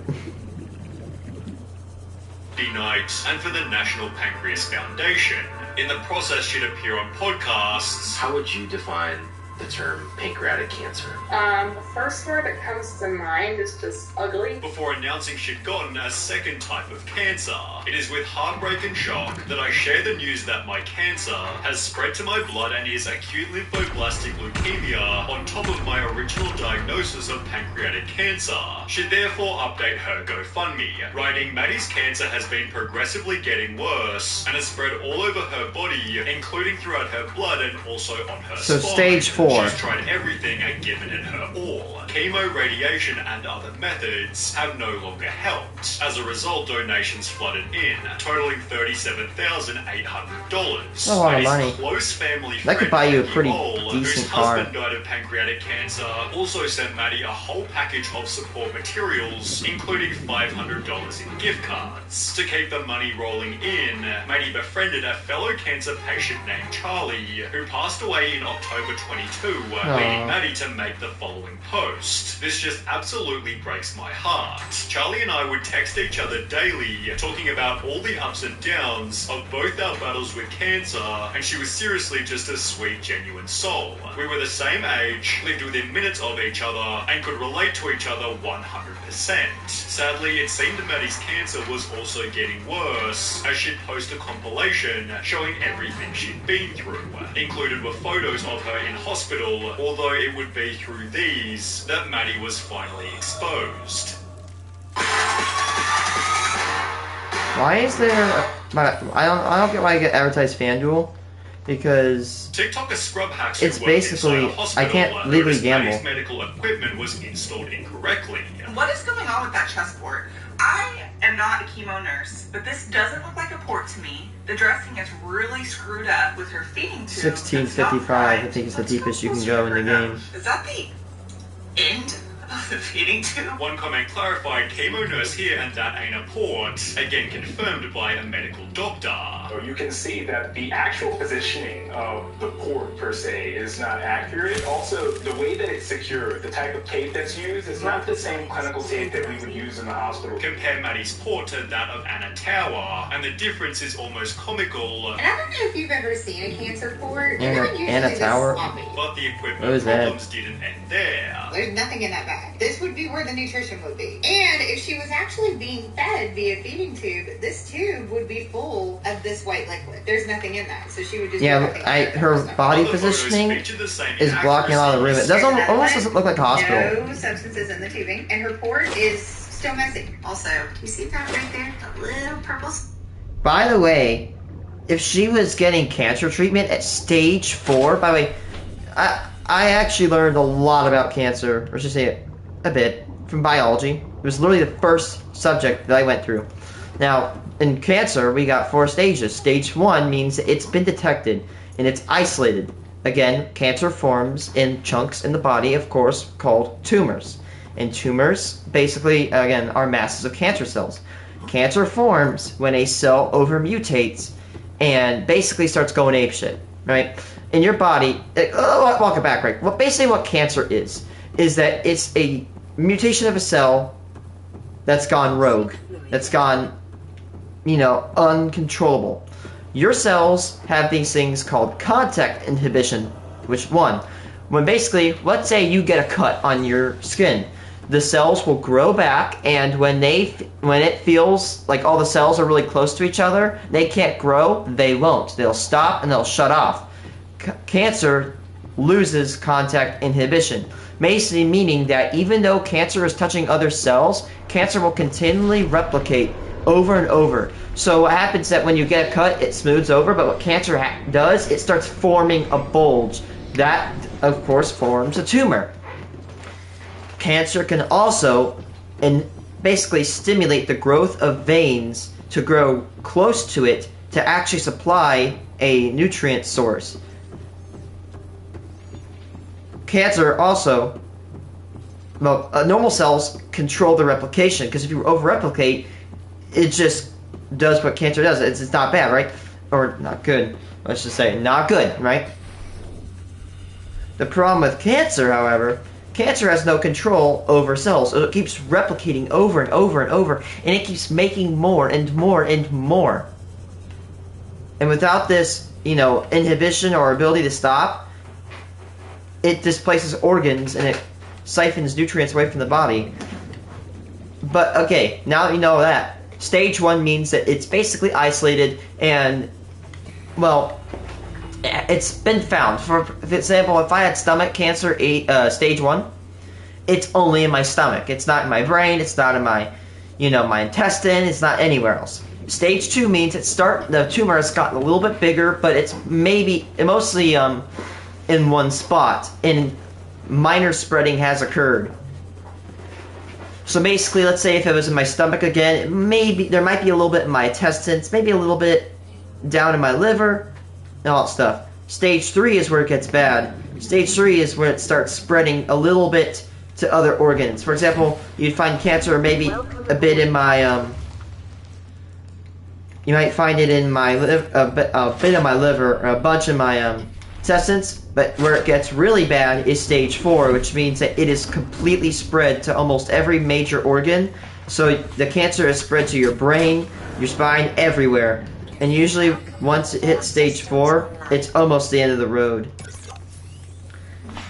Night, and for the National Pancreas Foundation. In the process, she'd appear on podcasts. How would you define the term pancreatic cancer? The first word that comes to mind is just ugly. Before announcing she'd gotten a second type of cancer. It is with heartbreak and shock that I share the news that my cancer has spread to my blood and is acute lymphoblastic leukemia on top of my original diagnosis of pancreatic cancer. Should therefore update her GoFundMe, writing Maddie's cancer has been progressively getting worse and has spread all over her body, including throughout her blood and also on her So spine. stage 4. She's tried everything and given it her all. Chemo, radiation, and other methods have no longer helped. As a result, donations flooded in, totaling $37,800. That's a lot of money. Close family That could friend buy you a Maggie pretty Bowl, decent whose car. husband died of pancreatic cancer, also sent Maddie a whole package of support materials, including $500 in gift cards. To keep the money rolling in, Maddie befriended a fellow cancer patient named Charlie, who passed away in October 22, leading Maddie to make the following post. This just absolutely breaks my heart. Charlie and I would text each other daily, talking about all the ups and downs of both our battles with cancer, and she was seriously just a sweet, genuine soul. We were the same age, lived within minutes of each other, and could relate to each other 100%. Sadly, it seemed Maddie's cancer was also getting worse, as she'd post a compilation showing everything she'd been through. Included were photos of her in hospital, although it would be through these that Maddie was finally exposed. Why is there? I don't get why I get advertised FanDuel, because TikToker Scrub Hacks it's basically I can't legally gamble. Medical equipment was installed incorrectly. What is going on with that chessboard? I am not a chemo nurse, but this doesn't look like a port to me. The dressing is really screwed up with her feeding tube. 1655, I think is the deepest you can go in the game. Is that the end of the feeding tube? One comment clarified, chemo nurse here and that ain't a port. Again confirmed by a medical doctor. So you can see that the actual positioning of the port per se is not accurate. Also, the way that it's secured, the type of tape that's used is not the same clinical tape that we would use in the hospital. Compare Maddie's port to that of Anna Tower, and the difference is almost comical. And I don't know if you've ever seen a cancer port. Anna Tower? But the equipment What was that? problems didn't end there. There's nothing in that bag. This would be where the nutrition would be. And if she was actually being fed via feeding tube, this tube would be full of this white liquid. There's nothing in that, so she would just. Yeah, her body positioning is blocking a lot of the room. It does almost doesn't look like a hospital. No substances in the tubing, and her port is still messy. Also, do you see that right there? The little purple. By the way, if she was getting cancer treatment at stage 4, by the way, I actually learned a lot about cancer, or should say a bit, from biology. It was literally the first subject that I went through. Now, in cancer, we got 4 stages. Stage 1 means it's been detected and it's isolated. Again, cancer forms in chunks in the body, of course, called tumors. And tumors, basically, again, are masses of cancer cells. Cancer forms when a cell overmutates and basically starts going apeshit, right? In your body, walk it back, right? Well, basically what cancer is that it's a mutation of a cell that's gone rogue, that's gone, uncontrollable. Your cells have these things called contact inhibition, when basically, let's say you get a cut on your skin, the cells will grow back, and when it feels like all the cells are really close to each other, they can't grow, they won't. They'll stop and they'll shut off. Cancer loses contact inhibition, basically meaning that even though cancer is touching other cells, cancer will continually replicate over and over. So what happens that when you get a cut, it smooths over, but what cancer does, it starts forming a bulge. That, of course, forms a tumor. Cancer can also basically stimulate the growth of veins to grow close to it to actually supply a nutrient source. Cancer also, normal cells control the replication, because if you over-replicate, it just does what cancer does. It's not bad, right? Or not good. Let's just say not good, right? The problem with cancer, however, cancer has no control over cells. So it keeps replicating over and over and over, and it keeps making more and more and more. And without this, inhibition or ability to stop, it displaces organs and it siphons nutrients away from the body. But okay, now that you know that, stage 1 means that it's basically isolated and, well, it's been found. For example, if I had stomach cancer, stage 1, it's only in my stomach. It's not in my brain, it's not in my, my intestine, it's not anywhere else. Stage 2 means the tumor has gotten a little bit bigger, but it's mostly in one spot, and minor spreading has occurred. So basically, let's say if it was in my stomach again, there might be a little bit in my intestines, maybe a little bit down in my liver, and all that stuff. Stage 3 is where it gets bad. Stage 3 is where it starts spreading a little bit to other organs. For example, you'd find cancer maybe a bit in my, you might find it in my a bit in my liver, or a bunch in my intestines, but where it gets really bad is stage 4, which means that it is completely spread to almost every major organ. So the cancer is spread to your brain, your spine, everywhere. And usually, once it hits stage 4, it's almost the end of the road.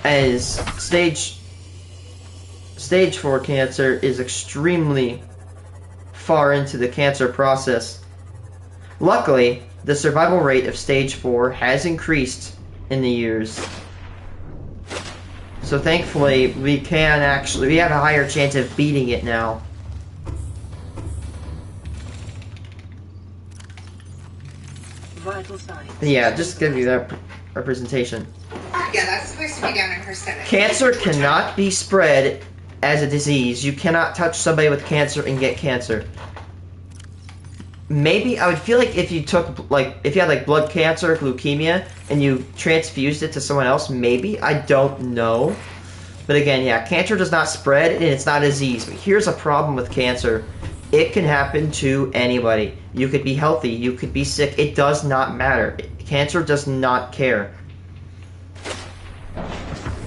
As stage 4 cancer is extremely far into the cancer process. Luckily, the survival rate of stage 4 has increased in the years. So thankfully, we have a higher chance of beating it now. Vital signs. Yeah, just give you that representation. Yeah, that's supposed to be down in her stomach. Cancer cannot be spread as a disease. You cannot touch somebody with cancer and get cancer. Maybe I would feel like if you took, like, if you had, like, blood cancer, leukemia, and you transfused it to someone else, maybe. I don't know. But again, yeah, cancer does not spread, and it's not a disease. But here's a problem with cancer. It can happen to anybody. You could be healthy, you could be sick. It does not matter. Cancer does not care.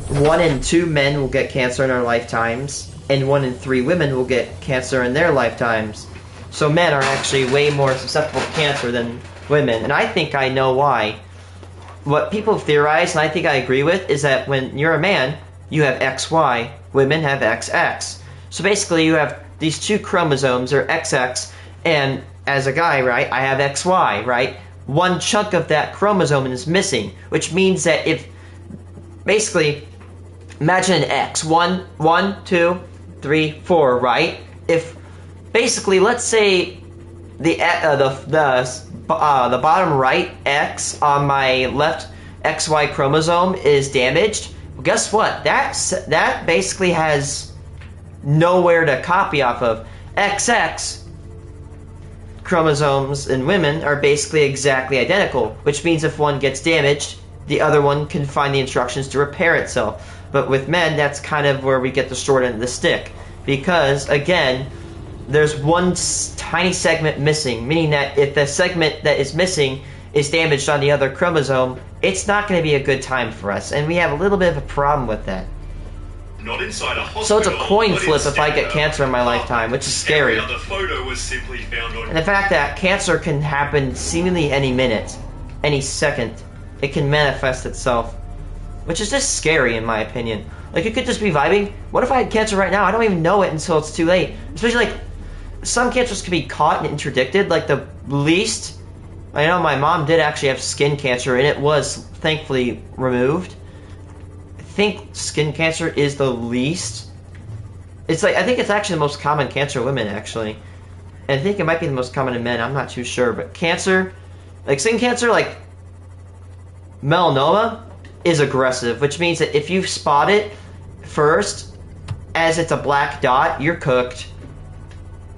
1 in 2 men will get cancer in their lifetimes, and 1 in 3 women will get cancer in their lifetimes. So men are actually way more susceptible to cancer than women, and I think I know why. What people theorize, and I think I agree with, is that when you're a man, you have XY, women have XX. So basically you have these 2 chromosomes, or XX, and as a guy, right, I have XY, right? One chunk of that chromosome is missing, which means that if, basically, imagine an X, 1, 2, 3, 4, right? If, basically, let's say the bottom right X on my left XY chromosome is damaged, well, guess what? That basically has nowhere to copy off of. XX chromosomes in women are basically exactly identical, which means if one gets damaged, the other one can find the instructions to repair itself. But with men, that's kind of where we get the short end of the stick. Because, again, there's one tiny segment missing, meaning that if the segment that is missing is damaged on the other chromosome, it's not going to be a good time for us. And we have a little bit of a problem with that. Not inside a hospital, so it's a coin flip if I get cancer in my lifetime, which is scary. Every other photo was simply found on... And the fact that cancer can happen seemingly any minute, any second, it can manifest itself, which is just scary in my opinion. Like, you could just be vibing. What if I had cancer right now? I don't even know it until it's too late. Especially, like, some cancers can be caught and interdicted. Like, the least... I know my mom did actually have skin cancer, and it was thankfully removed. I think skin cancer is the least. It's like, I think it's actually the most common cancer in women, actually. And I think it might be the most common in men, I'm not too sure. But cancer, like skin cancer, like melanoma, is aggressive, which means that if you spot it first, as it's a black dot, you're cooked.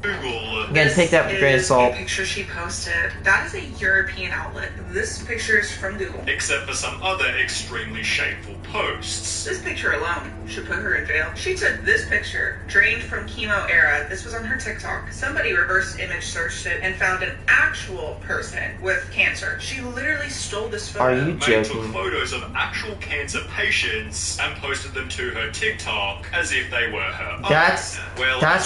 Google. Again, take that with a grain of salt. The picture she posted. That is a European outlet. This picture is from Google. Except for some other extremely shameful posts. This picture alone should put her in jail. She took this picture, drained from chemo era. This was on her TikTok. Somebody reverse image searched it and found an actual person with cancer. She literally stole this photo. Are you joking? Took photos of actual cancer patients and posted them to her TikTok as if they were her own. That's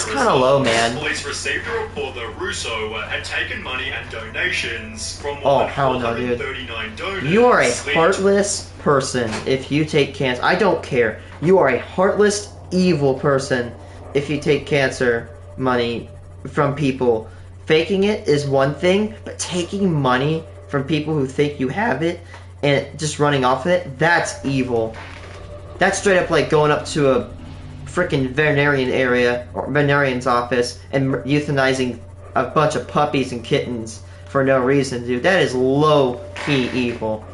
kind of low, man. Police received a report that Russo had taken money and donations from more Oh, than hell no, dude. 439 donors. You are a heartless person if you take cancer. I don't care. You are a heartless, evil person if you take cancer money from people. Faking it is one thing, but taking money from people who think you have it and just running off of it, that's evil. That's straight up like going up to a freaking veterinarian area or veterinarian's office and euthanizing a bunch of puppies and kittens for no reason, dude. That is low-key evil.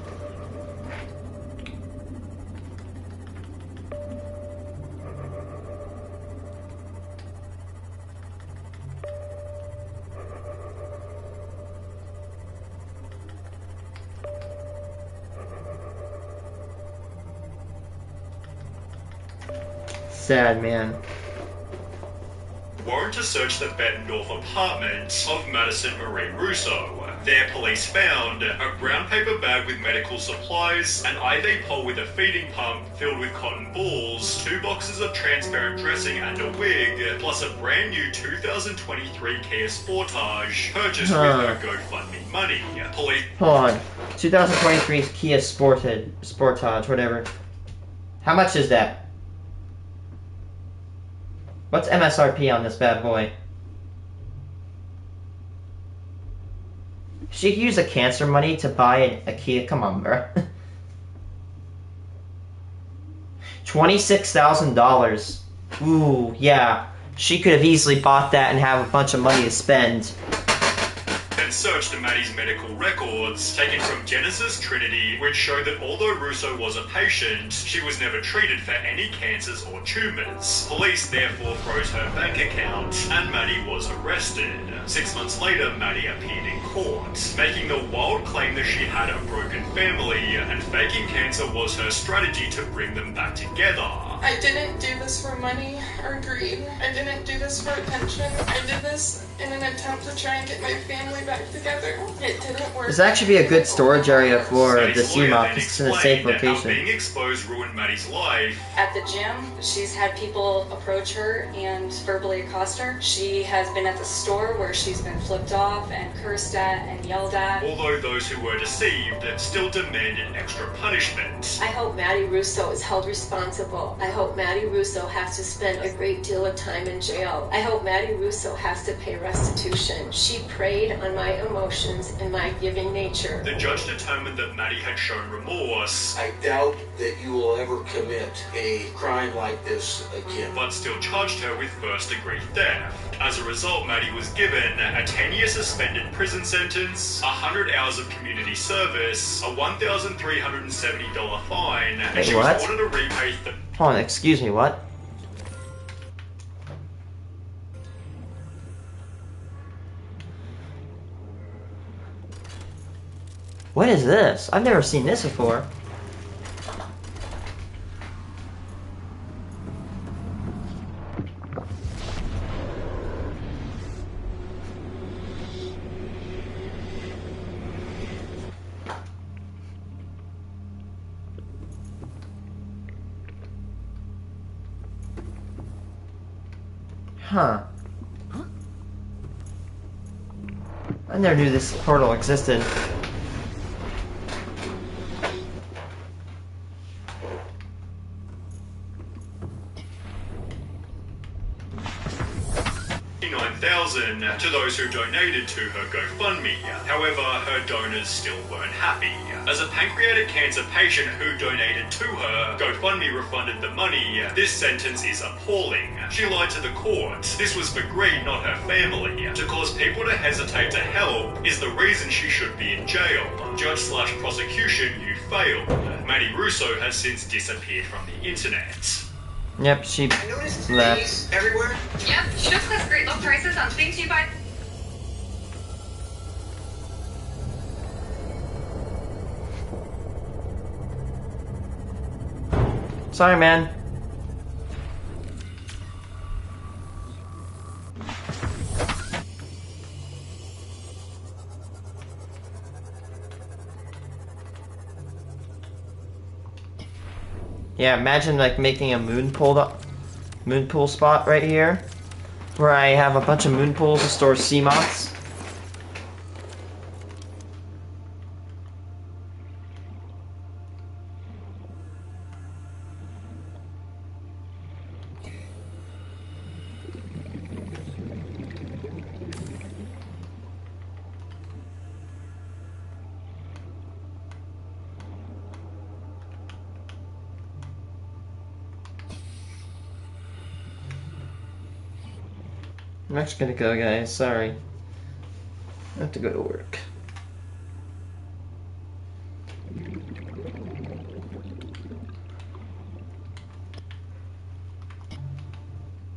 Sad, man. Warrant to search the Bettendorf apartment of Madison Marie Russo. There, police found a brown paper bag with medical supplies, an IV pole with a feeding pump filled with cotton balls, 2 boxes of transparent dressing and a wig, plus a brand new 2023 Kia Sportage purchased with her GoFundMe money. Police... Hold on. 2023 Kia Sportage, whatever. How much is that? What's MSRP on this bad boy? She could use the cancer money to buy a Kia. Come on, bro. $26,000. Ooh, yeah. She could have easily bought that and have a bunch of money to spend. and searched Maddie's medical records, taken from Genesis Trinity, which showed that although Russo was a patient, she was never treated for any cancers or tumours. Police therefore froze her bank account, and Maddie was arrested. 6 months later, Maddie appeared in court, making the wild claim that she had a broken family, and faking cancer was her strategy to bring them back together. I didn't do this for money or greed. I didn't do this for attention. I did this in an attempt to try and get my family back together. It didn't work. This actually be a good storage area for the CMOP. It's in a safe location. Being exposed ruined Maddie's life. At the gym, she's had people approach her and verbally accost her. She has been at the store where she's been flipped off and cursed at and yelled at. Although those who were deceived still demanded extra punishment. I hope Maddie Russo is held responsible. I hope Maddie Russo has to spend a great deal of time in jail. I hope Maddie Russo has to pay restitution. She preyed on my emotions and my giving nature. The judge determined that Maddie had shown remorse. I doubt that you will ever commit a crime like this again. But still charged her with first-degree theft. As a result, Maddie was given a 10-year suspended prison sentence, 100 hours of community service, a $1,370 fine, and she was ordered to repay the... Hold on, excuse me, what? What is this? I've never seen this before. Huh. I never knew this portal existed. $9,000 to those who donated to her GoFundMe. However, her donors still weren't happy. As a pancreatic cancer patient who donated to her, GoFundMe refunded the money. This sentence is appalling. She lied to the court. This was for greed, not her family. To cause people to hesitate to help is the reason she should be in jail. Judge/prosecution, you failed. Maddie Russo has since disappeared from the internet. Yep, she left. Everywhere? Yep, she just has great low prices on things you buy. Sorry, man. Yeah, imagine like making a moon pool spot right here, where I have a bunch of moon pools to store sea moths. I'm actually gonna go, guys. Sorry. I have to go to work.